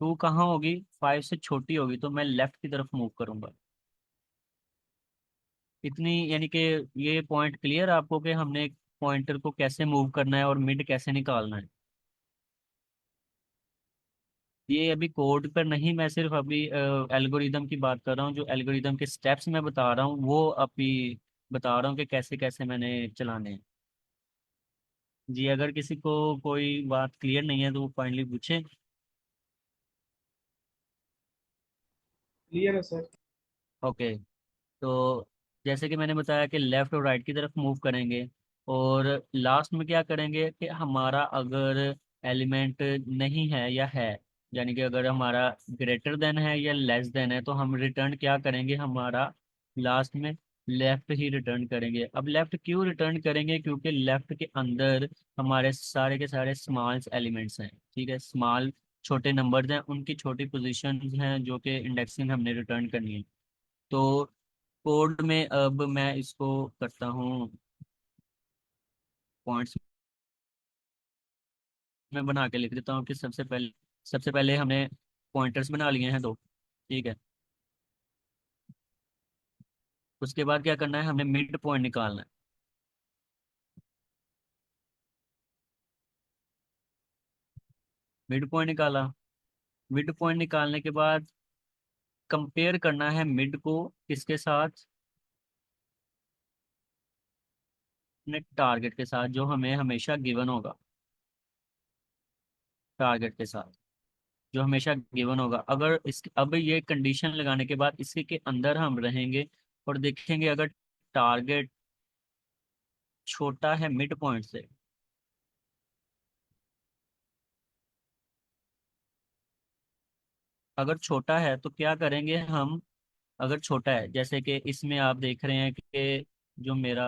S4: 2 कहाँ होगी, 5 से छोटी होगी, तो मैं लेफ्ट की तरफ मूव करूंगा। इतनी, यानी कि ये पॉइंट क्लियर आपको कि हमने पॉइंटर को कैसे मूव करना है और मिड कैसे निकालना है। ये अभी कोड पर नहीं, मैं सिर्फ अभी एल्गोरिदम की बात कर रहा हूँ। जो एल्गोरिदम के स्टेप्स मैं बता रहा हूँ वो अभी बता रहा हूँ कि कैसे कैसे मैंने चलाने हैं। जी, अगर किसी को कोई बात क्लियर नहीं है तो वो फाइनली पूछे।
S5: क्लियर है सर।
S4: ओके। तो जैसे कि मैंने बताया कि लेफ्ट और राइट की तरफ मूव करेंगे, और लास्ट में क्या करेंगे कि हमारा अगर एलिमेंट नहीं है या है, यानी कि अगर हमारा ग्रेटर देन है या लेस देन है, तो हम रिटर्न क्या करेंगे, हमारा लास्ट में लेफ्ट ही रिटर्न करेंगे। अब लेफ्ट क्यों रिटर्न करेंगे, क्योंकि लेफ्ट के अंदर हमारे सारे के सारे स्मॉल एलिमेंट्स हैं। ठीक है, स्मॉल छोटे नंबर्स हैं, उनकी छोटी पोजीशन हैं जो कि इंडेक्सिंग हमने रिटर्न करनी है। तो कोड में अब मैं इसको करता हूँ पॉइंट्स में बना के लिख देता हूँ कि सबसे पहले हमने पॉइंटर्स बना लिए हैं दो। ठीक है, उसके बाद क्या करना है, हमने मिड पॉइंट निकालना है। मिड पॉइंट निकाला। मिड पॉइंट निकालने के बाद कंपेयर करना है मिड को किसके साथ, अपने टारगेट के साथ, जो हमें हमेशा गिवन होगा। टारगेट के साथ जो हमेशा गिवन होगा। अगर इस अब ये कंडीशन लगाने के बाद इसी के अंदर हम रहेंगे और देखेंगे अगर टारगेट छोटा है मिड पॉइंट से, अगर छोटा है तो क्या करेंगे हम। अगर छोटा है, जैसे कि इसमें आप देख रहे हैं कि जो मेरा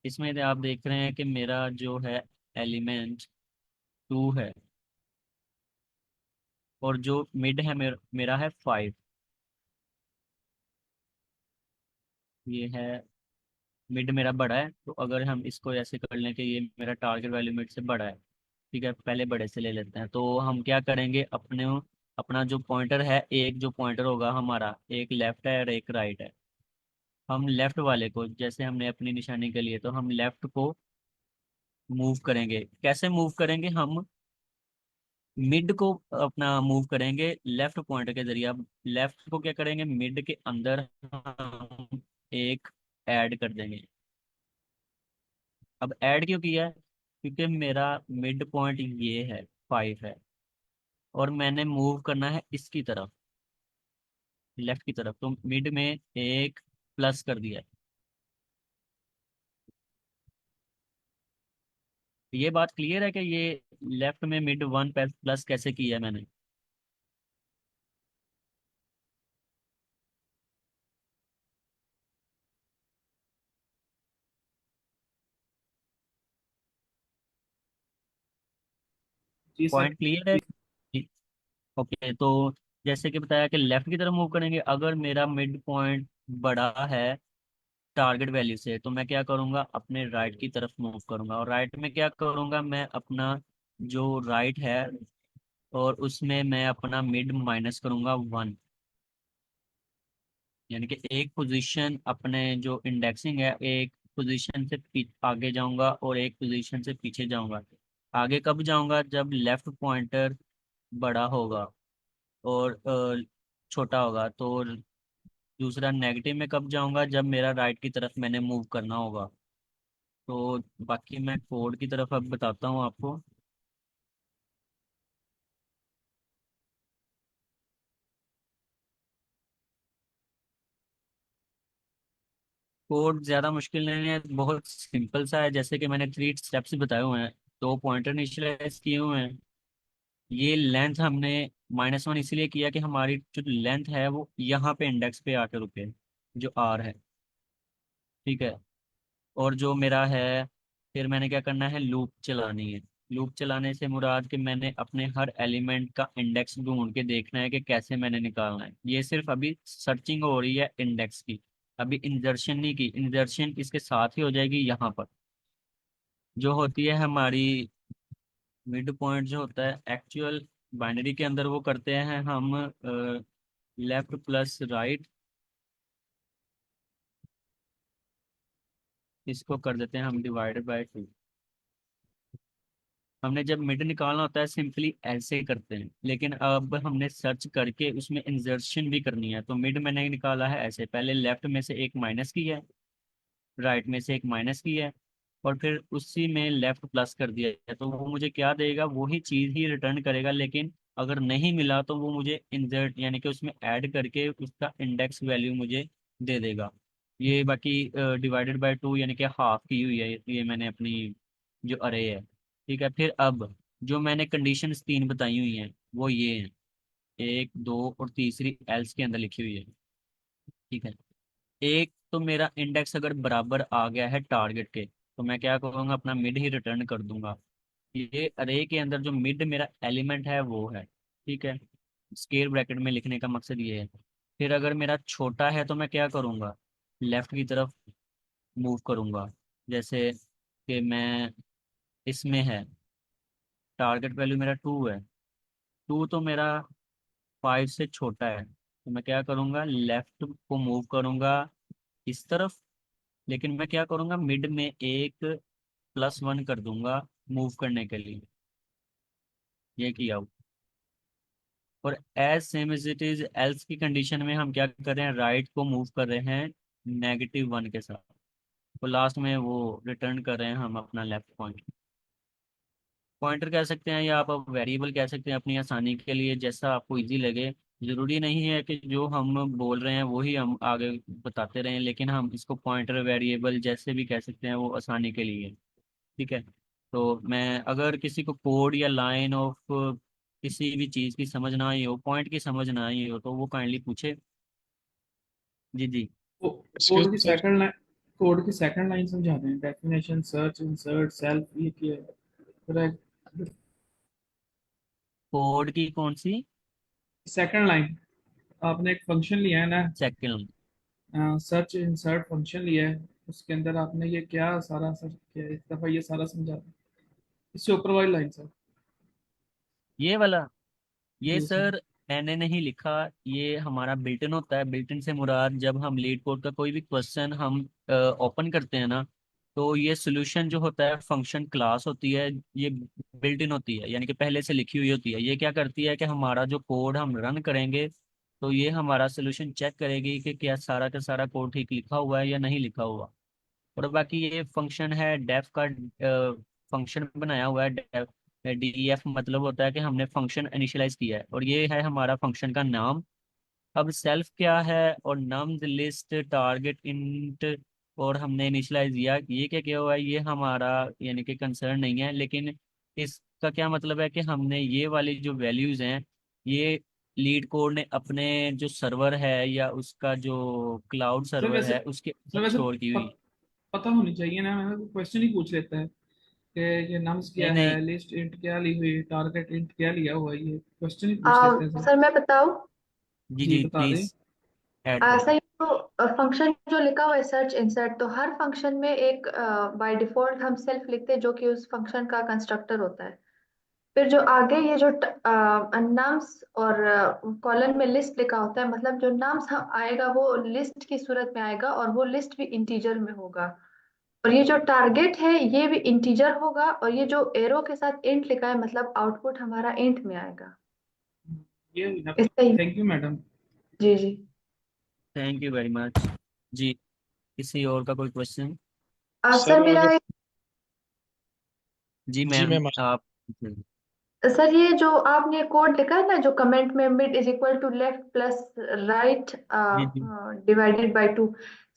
S4: इसमें आप देख रहे हैं कि मेरा जो है एलिमेंट 2 है, और जो मिड है मेरा है 5। ये है, मिड मेरा बड़ा है, तो अगर हम इसको ऐसे कर लें कि ये मेरा टारगेट वैल्यू मिड से बड़ा है। ठीक है, पहले बड़े से ले लेते हैं। तो हम क्या करेंगे, अपना जो पॉइंटर है, एक जो पॉइंटर होगा हमारा, एक लेफ्ट है और एक राइट है। हम लेफ्ट वाले को, जैसे हमने अपनी निशानी के लिए, तो हम लेफ्ट को मूव करेंगे। कैसे मूव करेंगे हम, मिड को अपना मूव करेंगे लेफ्ट पॉइंटर के जरिए। अब लेफ्ट को क्या करेंगे, मिड के अंदर हम एक ऐड कर देंगे। अब ऐड क्यों किया है, क्योंकि मेरा मिड पॉइंट ये है, 5 है, और मैंने मूव करना है इसकी तरफ, लेफ्ट की तरफ, तो मिड में एक प्लस कर दिया है। ये बात क्लियर है कि ये लेफ्ट में मिड 1 प्लस कैसे किया है मैंने।
S5: जी सर।
S4: पॉइंट क्लियर है। ओके, तो जैसे कि बताया कि लेफ्ट की तरफ मूव करेंगे। अगर मेरा मिड पॉइंट बड़ा है टारगेट वैल्यू से, तो मैं क्या करूंगा, अपने राइट की तरफ मूव करूंगा। और राइट में क्या करूंगा, मैं अपना जो राइट है, और उसमें मैं अपना मिड माइनस करूंगा 1। यानी कि एक पोजीशन, अपने जो इंडेक्सिंग है, एक पोजीशन से आगे जाऊंगा और एक पोजीशन से पीछे जाऊंगा। आगे कब जाऊंगा, जब लेफ्ट पॉइंटर बड़ा होगा और छोटा होगा। तो दूसरा नेगेटिव में कब जाऊंगा, जब मेरा राइट की तरफ मैंने मूव करना होगा। तो बाकी मैं कोड की तरफ अब बताता हूँ आपको। कोड ज़्यादा मुश्किल नहीं है, बहुत सिंपल सा है। जैसे कि मैंने 3 स्टेप्स बताए हुए हैं, 2 पॉइंटर इनिशियलाइज किए हुए हैं। ये लेंथ हमने -1 इसलिए किया कि हमारी जो लेंथ है वो यहाँ पे इंडेक्स पे आकर रुके, जो आर है। ठीक है, और जो मेरा है, फिर मैंने क्या करना है, लूप चलानी है। लूप चलाने से मुराद कि मैंने अपने हर एलिमेंट का इंडेक्स ढूंढ के देखना है कि कैसे मैंने निकालना है। ये सिर्फ अभी सर्चिंग हो रही है इंडेक्स की, अभी इंजर्शन नहीं की। इंजर्शन इसके साथ ही हो जाएगी यहाँ पर, जो होती है हमारी मिड पॉइंट जो होता है एक्चुअल बाइनरी के अंदर, वो करते हैं हम लेफ्ट प्लस राइट इसको कर देते हैं हम डिवाइडेड बाय 2। हमने जब मिड निकालना होता है सिंपली ऐसे करते हैं, लेकिन अब हमने सर्च करके उसमें इंसर्शन भी करनी है। तो मिड मैंने निकाला है ऐसे, पहले लेफ्ट में से एक माइनस की है, राइट में से एक माइनस की है, और फिर उसी में लेफ्ट प्लस कर दिया है। तो वो मुझे क्या देगा, वही चीज़ ही रिटर्न करेगा, लेकिन अगर नहीं मिला तो वो मुझे इंसर्ट यानी कि उसमें ऐड करके उसका इंडेक्स वैल्यू मुझे दे देगा। ये बाकी डिवाइडेड बाय 2 यानी कि हाफ की हुई है ये मैंने अपनी जो अरे है। ठीक है, फिर अब जो मैंने कंडीशंस 3 बताई हुई हैं वो ये हैं, 1 2 और तीसरी एल्स के अंदर लिखी हुई है। ठीक है, एक तो मेरा इंडेक्स अगर बराबर आ गया है टारगेट के, तो मैं क्या करूँगा, अपना मिड ही रिटर्न कर दूंगा। ये अरे के अंदर जो मिड मेरा एलिमेंट है वो है। ठीक है, स्क्वायर ब्रैकेट में लिखने का मकसद ये है। फिर अगर मेरा छोटा है तो मैं क्या करूँगा, लेफ्ट की तरफ मूव करूँगा। जैसे कि मैं इसमें है, टारगेट वैल्यू मेरा 2 है, 2 तो मेरा 5 से छोटा है, तो मैं क्या करूँगा, लेफ्ट को मूव करूँगा इस तरफ। लेकिन मैं क्या करूँगा, मिड में एक +1 कर दूंगा मूव करने के लिए। ये किया। और as same as it is else की कंडीशन में हम क्या कर रहे हैं, राइट को मूव कर रहे हैं -1 के साथ। तो लास्ट में वो रिटर्न कर रहे हैं हम अपना लेफ्ट पॉइंट। पॉइंटर कह सकते हैं या आप वेरिएबल कह सकते हैं, अपनी आसानी के लिए जैसा आपको इजी लगे। जरूरी नहीं है कि जो हम बोल रहे हैं वही हम आगे बताते रहें, लेकिन हम इसको पॉइंटर वेरिएबल जैसे भी कह सकते हैं, वो आसानी के लिए। ठीक है, तो मैं अगर किसी को कोड या लाइन ऑफ किसी भी चीज़ की समझ ना आई हो, पॉइंट की समझ ना आई हो, तो वो काइंडली पूछे। जी जी।
S2: एक्सक्यूज
S5: कोड की
S2: मी सर।
S5: सेकंड लाइन, कोड की सेकंड लाइन समझा दें, डेफिनेशन सर्च इंसर्ट सेल्फ, ये क्या है पूरा?
S4: कोड की कौन सी?
S5: सेकंड लाइन, आपने एक फंक्शन लिया है ना,
S4: सेकंड।
S5: सर्च इंसर्ट फंक्शन लिया है, उसके अंदर आपने ये क्या सारा सर क्या एक दफा ये सारा समझा दें, इससे ऊपर वाली लाइन सर।
S4: ये वाला, ये
S5: जी सर।
S4: सर मैंने नहीं लिखा, ये हमारा बिल्टन होता है। बिल्टन से मुराद जब हम लीड कोड का कोई भी क्वेश्चन हम ओपन करते हैं ना, तो ये सोल्यूशन जो होता है फंक्शन क्लास होती है, ये बिल्ट इन होती है, यानी कि पहले से लिखी हुई होती है। ये क्या करती है कि हमारा जो कोड हम रन करेंगे, तो ये हमारा सोल्यूशन चेक करेगी कि क्या सारा का सारा कोड ठीक लिखा हुआ है या नहीं लिखा हुआ। और बाकी ये फंक्शन है डेफ का फंक्शन बनाया हुआ है। डीईएफ मतलब होता है कि हमने फंक्शन इनिशियलाइज किया है, और ये है हमारा फंक्शन का नाम। अब सेल्फ क्या है, और नम्स लिस्ट टारगेट इंट, और हमने इनिशियलाइज किया, ये क्या किया हुआ है, ये हमारा यानी कि कंसर्न नहीं है। लेकिन इसका क्या मतलब है कि हमने ये वाली जो वैल्यूज हैं, ये लीड कोड ने अपने जो सर्वर है या उसका जो क्लाउड
S5: सर
S4: सर्वर
S5: वैसे,
S4: है उसके
S5: सर
S4: ऊपर
S5: वैसे
S4: स्टोर की हुई।
S5: पता होनी चाहिए ना, मैं क्वेश्चन ही पूछ लेता है कि ये नम्स
S4: नहीं
S5: क्या है,
S4: नहीं।
S5: लिस्ट इंट क्या ली हुई है, टारगेट इंट क्या लिया हुआ है, ये क्वेश्चन ही पूछ लेते हैं सर।
S3: सर मैं बताऊं?
S4: जी
S5: जी
S4: जी
S5: बता दें।
S4: प्लीज ऐड करें।
S3: सर, तो फंक्शन जो लिखा हुआ है सर्च इंसर्ट, तो हर फंक्शन में एक बाय डिफॉल्ट हम सेल्फ लिखते हैं जो कि उस फंक्शन का कंस्ट्रक्टर होता है। फिर जो आगे ये जो नाम्स और कॉलन में लिस्ट लिखा होता है, मतलब जो नाम्स आएगा वो लिस्ट की सूरत में आएगा और वो लिस्ट भी इंटीजर में होगा। और ये जो टारगेट है ये भी इंटीजर होगा, और ये जो एरो के साथ इंट लिखा है मतलब आउटपुट हमारा इंट में आएगा।
S5: ये हुई ना।
S3: इसका ही।
S5: Thank you madam.
S3: जी जी।
S4: Thank you very much. जी, किसी और का कोई क्वेश्चन?
S3: सर
S2: सर
S3: मेरा
S2: अगर
S4: जी
S2: जी
S4: मैम
S2: मैम।
S4: आप।
S3: सर ये जो आपने कोड लिखा है ना, जो कमेंट में mid is equal to left plus right
S4: जी जी
S3: डिवाइडेड बाय 2,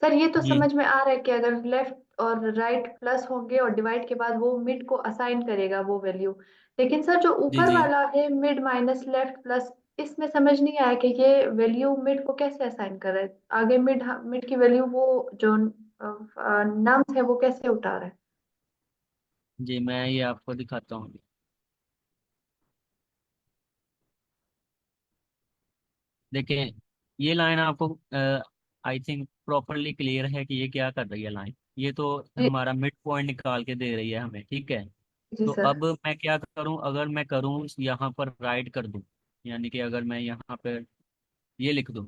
S3: सर ये तो
S4: जी
S3: समझ में आ रहा है कि अगर लेफ्ट और राइट प्लस होंगे और डिवाइड के बाद वो मिड को असाइन करेगा वो वैल्यू। लेकिन सर जो
S4: जी
S3: ऊपर
S4: जी
S3: वाला है मिड माइनस लेफ्ट प्लस, इसमें समझ नहीं आया कि ये वैल्यू मिड को कैसे असाइन कर रहा है। आगे मिड मिड की वैल्यू वो जो नम्स है वो कैसे उठा रहा है।
S4: जी, मैं ये आपको दिखाता हूँ। देखिए, ये लाइन आपको आई थिंक प्रॉपरली क्लियर है कि ये क्या कर रही है लाइन। ये तो
S3: जी
S4: हमारा मिड पॉइंट निकाल के दे रही है हमें। ठीक है,
S3: जी
S4: तो
S3: सर।
S4: अब मैं क्या करूं, अगर मैं करूं यहाँ पर राइट कर दूं, यानी कि अगर मैं यहाँ पर ये लिख दूं,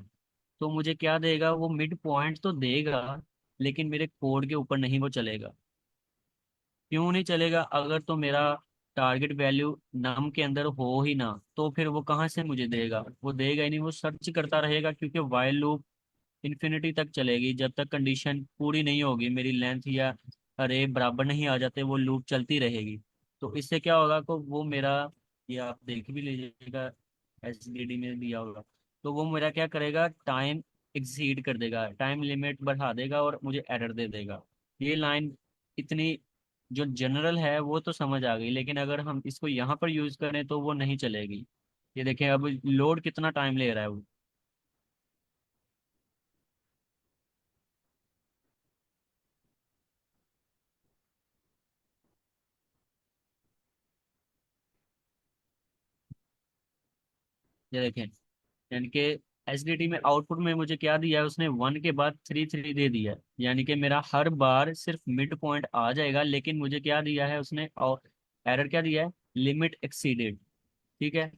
S4: तो मुझे क्या देगा, वो मिड पॉइंट तो देगा, लेकिन मेरे कोड के ऊपर नहीं वो चलेगा। क्यों नहीं चलेगा? अगर तो मेरा टारगेट वैल्यू नम के अंदर हो ही ना, तो फिर वो कहाँ से मुझे देगा? वो देगा ही नहीं, वो सर्च करता रहेगा, क्योंकि वाइल लूप इन्फिनिटी तक चलेगी। जब तक कंडीशन पूरी नहीं होगी, मेरी लेंथ या अरे बराबर नहीं आ जाते, वो लूप चलती रहेगी। तो इससे क्या होगा को वो मेरा, ये आप देख भी लीजिएगा, एसडीडी में दिया होगा, तो वो मेरा क्या करेगा, टाइम एक्सीड कर देगा, टाइम लिमिट बढ़ा देगा और मुझे एरर दे देगा। ये लाइन इतनी जो जनरल है वो तो समझ आ गई, लेकिन अगर हम इसको यहाँ पर यूज करें तो वो नहीं चलेगी। ये देखें अब लोड कितना टाइम ले रहा है वो। ये देखें, यानी कि एसडीटी में आउटपुट में मुझे क्या दिया है उसने, 1 के बाद 3 3 दे दिया है, यानी कि मेरा हर बार सिर्फ मिड पॉइंट आ जाएगा, लेकिन मुझे क्या दिया है उसने, और एरर क्या दिया है, लिमिट एक्सीडेड। ठीक है,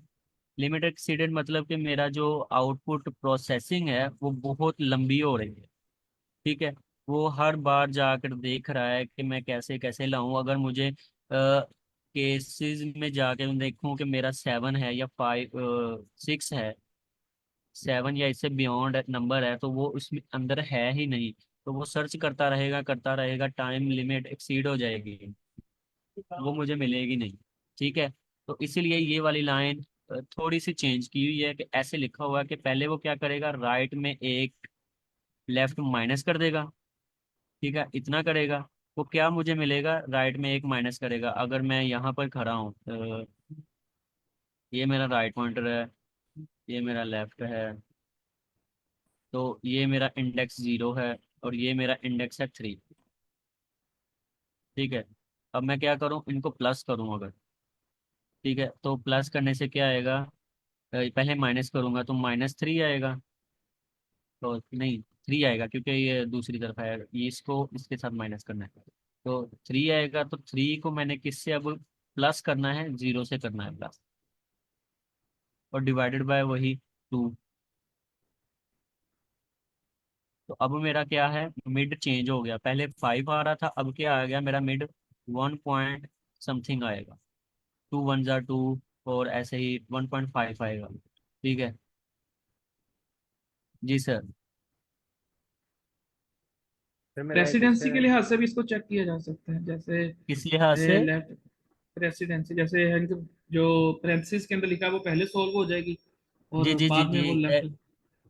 S4: लिमिट एक्सीडेड मतलब कि मेरा जो आउटपुट प्रोसेसिंग है वो बहुत लंबी हो रही है। ठीक है, वो हर बार जाकर देख रहा है कि मैं कैसे कैसे लाऊं। अगर मुझे केसेस में जाके देखूं कि मेरा 7 है या 6 है, 7 या इससे बियॉन्ड नंबर है, तो वो उसमें अंदर है ही नहीं, तो वो सर्च करता रहेगा, टाइम लिमिट एक्सीड हो जाएगी, वो मुझे मिलेगी नहीं। ठीक है, तो इसीलिए ये वाली लाइन थोड़ी सी चेंज की हुई है, कि ऐसे लिखा हुआ है कि पहले वो क्या करेगा, राइट में एक, लेफ्ट माइनस कर देगा। ठीक है, इतना करेगा, वो क्या मुझे मिलेगा, राइट में एक माइनस करेगा। अगर मैं यहाँ पर खड़ा हूँ, ये मेरा राइट पॉइंटर है, ये मेरा लेफ्ट है, तो ये मेरा इंडेक्स 0 है, और ये मेरा इंडेक्स है 3। ठीक है, अब मैं क्या करूँ, इनको प्लस करूँ अगर, ठीक है, तो प्लस करने से क्या आएगा, पहले माइनस करूंगा तो -3 आएगा, तो नहीं 3 आएगा, क्योंकि ये दूसरी तरफ है, ये इसको इसके साथ माइनस करना है, तो 3 आएगा। तो 3 को मैंने किससे अब प्लस करना है, 0 से करना है प्लस, और डिवाइडेड बाय वही 2। तो अब मेरा क्या है, मिड चेंज हो गया, पहले 5 आ रहा था, अब क्या आ गया मेरा मिड, 1 पॉइंट समथिंग आएगा, 2 1 जा 2, और ऐसे ही 1.5 आएगा। ठीक है, जी सर।
S6: फिर मेरा एक
S5: प्रेसिडेंसी
S6: क्वेश्चन
S5: के
S6: है।
S5: लिहाज से भी इसको चेक किया जा सकता है, जैसे
S4: किस लिहाज से?
S5: लेफ्ट प्रेसिडेंसी, जैसे है कि जो पेरेंथेसिस के अंदर लिखा है वो पहले सॉल्व हो जाएगी
S4: जी
S5: और
S4: जी जी
S5: बाद में
S4: जी
S5: वो लेफ्ट।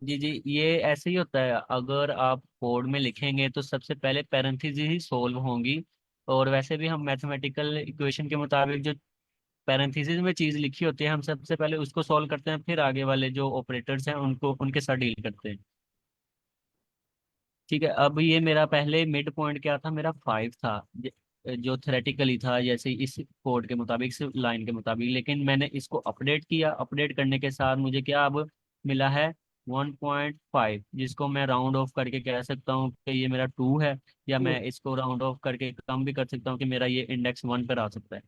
S4: जी जी, ये ऐसे ही होता है, अगर आप कोड में लिखेंगे तो सबसे पहले पैरेंथेसिस ही सोल्व होंगी। और वैसे भी हम मैथमेटिकल इक्वेशन के मुताबिक जो पैरेंथेसिस में चीज़ लिखी होती है, हम सबसे पहले उसको सॉल्व करते हैं, फिर आगे वाले जो ऑपरेटर्स हैं उनको उनके साथ डील करते हैं। ठीक है, अब ये मेरा पहले मिड पॉइंट क्या था, मेरा 5 था, जो थ्योरेटिकली था, जैसे इस कोड के मुताबिक, इस लाइन के मुताबिक, लेकिन मैंने इसको अपडेट किया, अपडेट करने के साथ मुझे क्या अब मिला है, 1.5, जिसको मैं राउंड ऑफ करके कह सकता हूँ कि ये मेरा 2 है, या मैं इसको राउंड ऑफ करके कम भी कर सकता हूँ कि मेरा ये इंडेक्स 1 पर आ सकता है।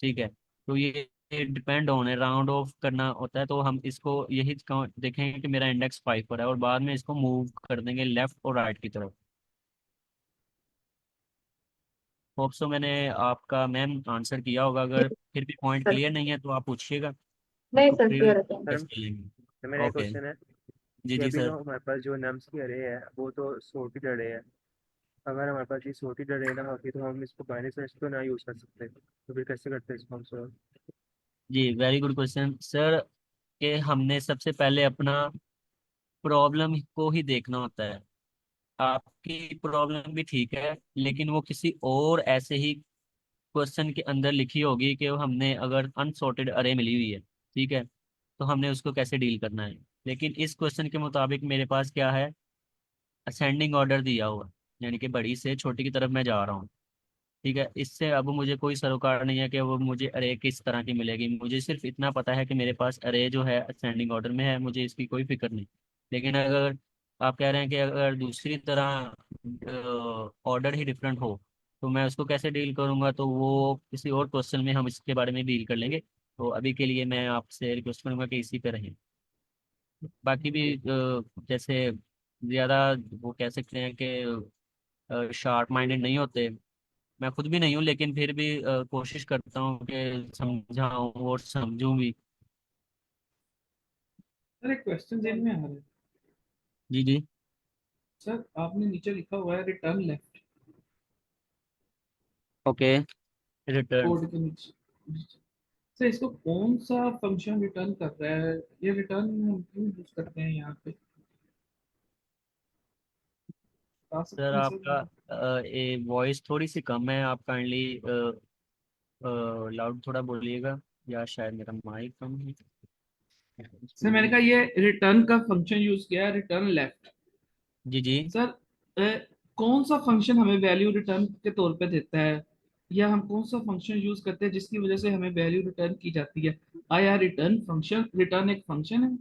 S4: ठीक है, तो ये डिपेंड ऑन है, राउंड ऑफ करना होता है, तो हम इसको यही देखेंगे कि मेरा इंडेक्स 5 पर है, और बाद में इसको मूव कर देंगे लेफ्ट और राइट की तरफ। होप सो मैंने आपका मैम आंसर किया होगा, अगर फिर भी पॉइंट
S3: सर,
S4: क्लियर नहीं है तो आप पूछिएगा,
S3: नहीं
S4: तो
S3: सर,
S4: फिर
S3: क्लियर है।
S6: सर
S4: डिस्कस कर लेंगे।
S6: सर मेरा एक
S4: ओके।
S6: क्वेश्चन है
S4: जी
S6: कि
S4: जी
S6: अभी ना
S4: सर।
S6: हमारे पास जो नम्स की अरे है वो तो sorted अरे है। अगर हमारे पास ये sorted अरे ना होती तो हम इसको बाइनरी सर्च तो ना यूज कर सकते, तो फिर कैसे करते हैं इसको हम सर?
S4: जी वेरी गुड क्वेश्चन सर, कि हमने सबसे पहले अपना प्रॉब्लम को ही देखना होता है। आपकी प्रॉब्लम भी ठीक है, लेकिन वो किसी और ऐसे ही क्वेश्चन के अंदर लिखी होगी कि वो हमने अगर अनसॉर्टेड अरे मिली हुई है, ठीक है, तो हमने उसको कैसे डील करना है। लेकिन इस क्वेश्चन के मुताबिक मेरे पास क्या है, असेंडिंग ऑर्डर दिया हुआ है, यानी कि बड़ी से छोटी की तरफ मैं जा रहा हूँ। ठीक है, इससे अब मुझे कोई सरोकार नहीं है कि वो मुझे अरे किस तरह की मिलेगी, मुझे सिर्फ इतना पता है कि मेरे पास अरे जो है असेंडिंग ऑर्डर में है, मुझे इसकी कोई फिक्र नहीं। लेकिन अगर आप कह रहे हैं कि अगर दूसरी तरह ऑर्डर ही डिफरेंट हो, तो मैं उसको कैसे डील करूंगा, तो वो किसी और क्वेश्चन में हम इसके बारे में डील कर लेंगे। तो अभी के लिए मैं आपसे रिक्वेस्ट करूंगा कि इसी पे रहें। बाकी भी जैसे ज़्यादा वो कह सकते हैं कि शार्प माइंडेड नहीं होते। मैं खुद भी नहीं हूँ, लेकिन फिर भी कोशिश करता हूँ कि समझाऊँ और समझूँ भी।
S5: सर एक क्वेश्चन जेन में आ रहा है।
S4: जी जी।
S5: सर आपने नीचे लिखा हुआ है return left
S4: okay. Return.
S5: Code के नीचे। सर इसको कौन सा फंक्शन रिटर्न कर रहा है? ये रिटर्न हम क्यों यूज करते हैं यहाँ पे, बता
S4: सर
S5: सकते हैं
S4: आपका
S5: सर?
S4: वॉइस थोड़ी सी कम है, आप काइंडली लाउड थोड़ा बोलिएगा, या शायद मेरा माइक कम है।
S5: सर मैंने कहा ये रिटर्न का फंक्शन यूज किया है, रिटर्न लेफ्ट।
S4: जी जी।
S5: सर कौन सा फंक्शन हमें वैल्यू रिटर्न के तौर पे देता है, या हम कौन सा फंक्शन यूज करते हैं जिसकी वजह से हमें वैल्यू रिटर्न की जाती है? आया रिटर्न फंक्शन, रिटर्न एक फंक्शन है?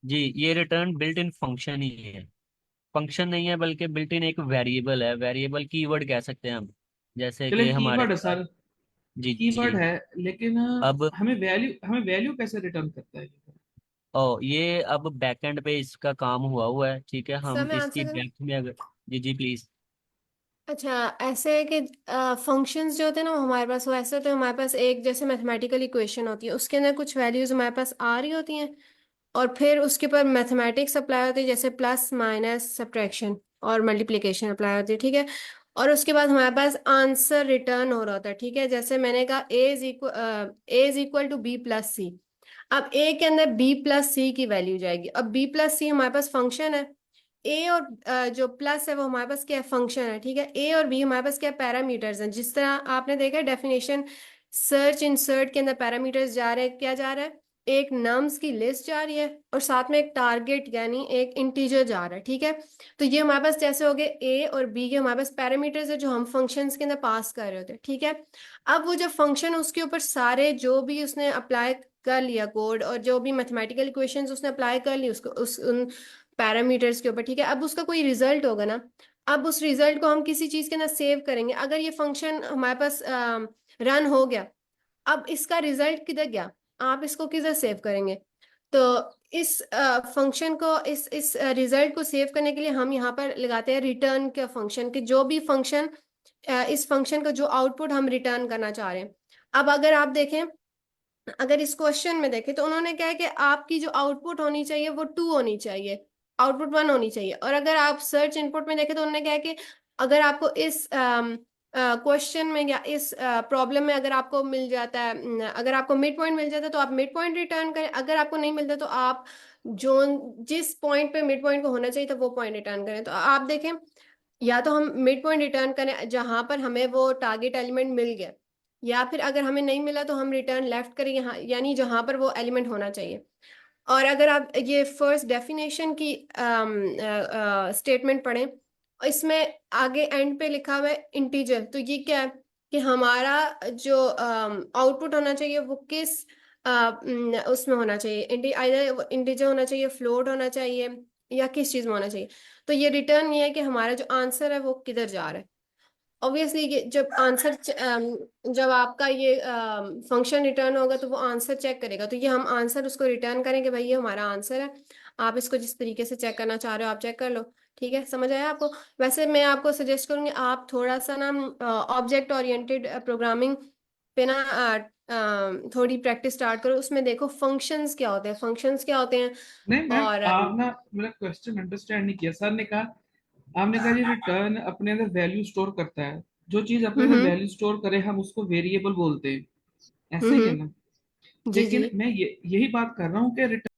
S4: जी, ये रिटर्न बिल्ट इन फंक्शन ही है। फंक्शन नहीं है बल्कि बिल्ट इन एक वेरिएबल है, वेरिएबल कीवर्ड कह सकते हैं हम। जैसे
S5: चले
S4: कि हमारे
S5: कीवर्ड है
S4: पास।
S5: सर,
S4: जी
S5: कीवर्ड
S4: जी।
S5: है, लेकिन
S4: अब
S5: हमें वैल्यू कैसे रिटर्न करता है ये?
S4: ये अब बैकएंड पे इसका काम हुआ है, ठीक है।
S7: सर
S4: हम
S7: मैं
S4: इसकी
S7: आंसर करूं?
S4: डेप्थ में अगर। जी जी प्लीज।
S7: अच्छा, ऐसे है कि फंक्शंस जो होते हैं ना वो हमारे पास, वो ऐसे होते हैं, हमारे पास एक जैसे मैथमेटिकल इक्वेशन होती है, उसके अंदर कुछ वैल्यूज हमारे पास आ रही होती हैं, और फिर उसके ऊपर मैथमेटिक्स अप्लाई होती है, जैसे प्लस माइनस सब्ट्रैक्शन और मल्टीप्लिकेशन अप्लाई होती है, ठीक है। और उसके बाद हमारे पास आंसर रिटर्न हो रहा होता है, ठीक है। जैसे मैंने कहा A is equal to B plus C. अब ए के अंदर बी प्लस सी की वैल्यू जाएगी। अब बी प्लस सी हमारे पास फंक्शन है, ए और जो प्लस है वो हमारे पास क्या है, फंक्शन है, ठीक है। ए और बी हमारे पास क्या पैरामीटर्स हैं, जिस तरह आपने देखा डेफिनेशन सर्च इंसर्ट के अंदर पैरामीटर्स जा रहे हैं, क्या जा रहा है, एक नम्स की लिस्ट जा रही है और साथ में एक टारगेट यानी एक इंटीजर जा रहा है, ठीक है। तो ये हमारे पास जैसे हो गए ए और बी के हमारे पास पैरामीटर्स है जो हम फंक्शंस के अंदर पास कर रहे होते हैं, ठीक है। अब वो जब फंक्शन उसके ऊपर सारे जो भी उसने अप्लाई कर लिया कोड, और जो भी मैथमेटिकल इक्वेशंस उसने अप्लाई कर ली उसको उस उन पैरामीटर्स के ऊपर, ठीक है। अब उसका कोई रिजल्ट होगा ना, अब उस रिजल्ट को हम किसी चीज के अंदर सेव करेंगे। अगर ये फंक्शन हमारे पास रन हो गया, अब इसका रिजल्ट किधर गया, आप इसको किधर सेव करेंगे? तो इस फंक्शन को, इस रिजल्ट को सेव करने के लिए हम यहाँ पर लगाते हैं रिटर्न के फंक्शन, कि जो भी फंक्शन, इस फंक्शन का जो आउटपुट हम रिटर्न करना चाह रहे हैं। अब अगर आप देखें, अगर इस क्वेश्चन में देखें तो उन्होंने क्या है कि आपकी जो आउटपुट होनी चाहिए वो 2 होनी चाहिए, आउटपुट 1 होनी चाहिए। और अगर आप सर्च इनपुट में देखें तो उन्होंने क्या है कि अगर आपको इस क्वेश्चन में या इस प्रॉब्लम में अगर आपको मिल जाता है, अगर आपको मिड पॉइंट मिल जाता है तो आप मिड पॉइंट रिटर्न करें, अगर आपको नहीं मिलता तो आप जो जिस पॉइंट पे मिड पॉइंट को होना चाहिए था वो पॉइंट रिटर्न करें। तो आप देखें, या तो हम मिड पॉइंट रिटर्न करें जहां पर हमें वो टारगेट एलिमेंट मिल गया, या फिर अगर हमें नहीं मिला तो हम रिटर्न लेफ्ट करें, यहाँ यानी जहां पर वो एलिमेंट होना चाहिए। और अगर आप ये फर्स्ट डेफिनेशन की स्टेटमेंट पढ़ें, इसमें आगे एंड पे लिखा हुआ है इंटीजर, तो ये क्या है कि हमारा जो आउटपुट होना चाहिए वो किस उसमें होना चाहिए, आइदर इंटीजर होना चाहिए, फ्लोट होना चाहिए, या किस चीज में होना चाहिए। तो ये रिटर्न ये है कि हमारा जो आंसर है वो किधर जा रहा है। ऑब्वियसली ये जब आंसर जब आपका ये फंक्शन रिटर्न होगा तो वो आंसर चेक करेगा, तो ये हम आंसर उसको रिटर्न करेंगे, भाई ये हमारा आंसर है, आप इसको जिस तरीके से चेक करना चाह रहे हो आप चेक कर लो। ठीक है, समझ आया आपको? वैसे मैं आपको सजेस्ट करूंगी आप थोड़ा सा ना ऑब्जेक्ट ओरिएंटेड प्रोग्रामिंग पे ना थोड़ी प्रैक्टिस स्टार्ट करो, उसमें देखो फंक्शंस क्या होते हैं, फंक्शंस क्या होते हैं।
S5: नहीं मैम,
S7: और
S5: आप ना मेरा क्वेश्चन अंडरस्टैंड नहीं किया। सर ने कहा, आपने कहा ये रिटर्न अपने अंदर वैल्यू स्टोर करता है, जो चीज अपने अंदर
S7: हम्म
S5: वैल्यू स्टोर करे हम उसको वेरिएबल बोलते हैं, ऐसे ही है
S7: हम्म
S5: ना?
S7: जी जी।
S5: लेकिन मैं यही बात कर रहा हूँ कि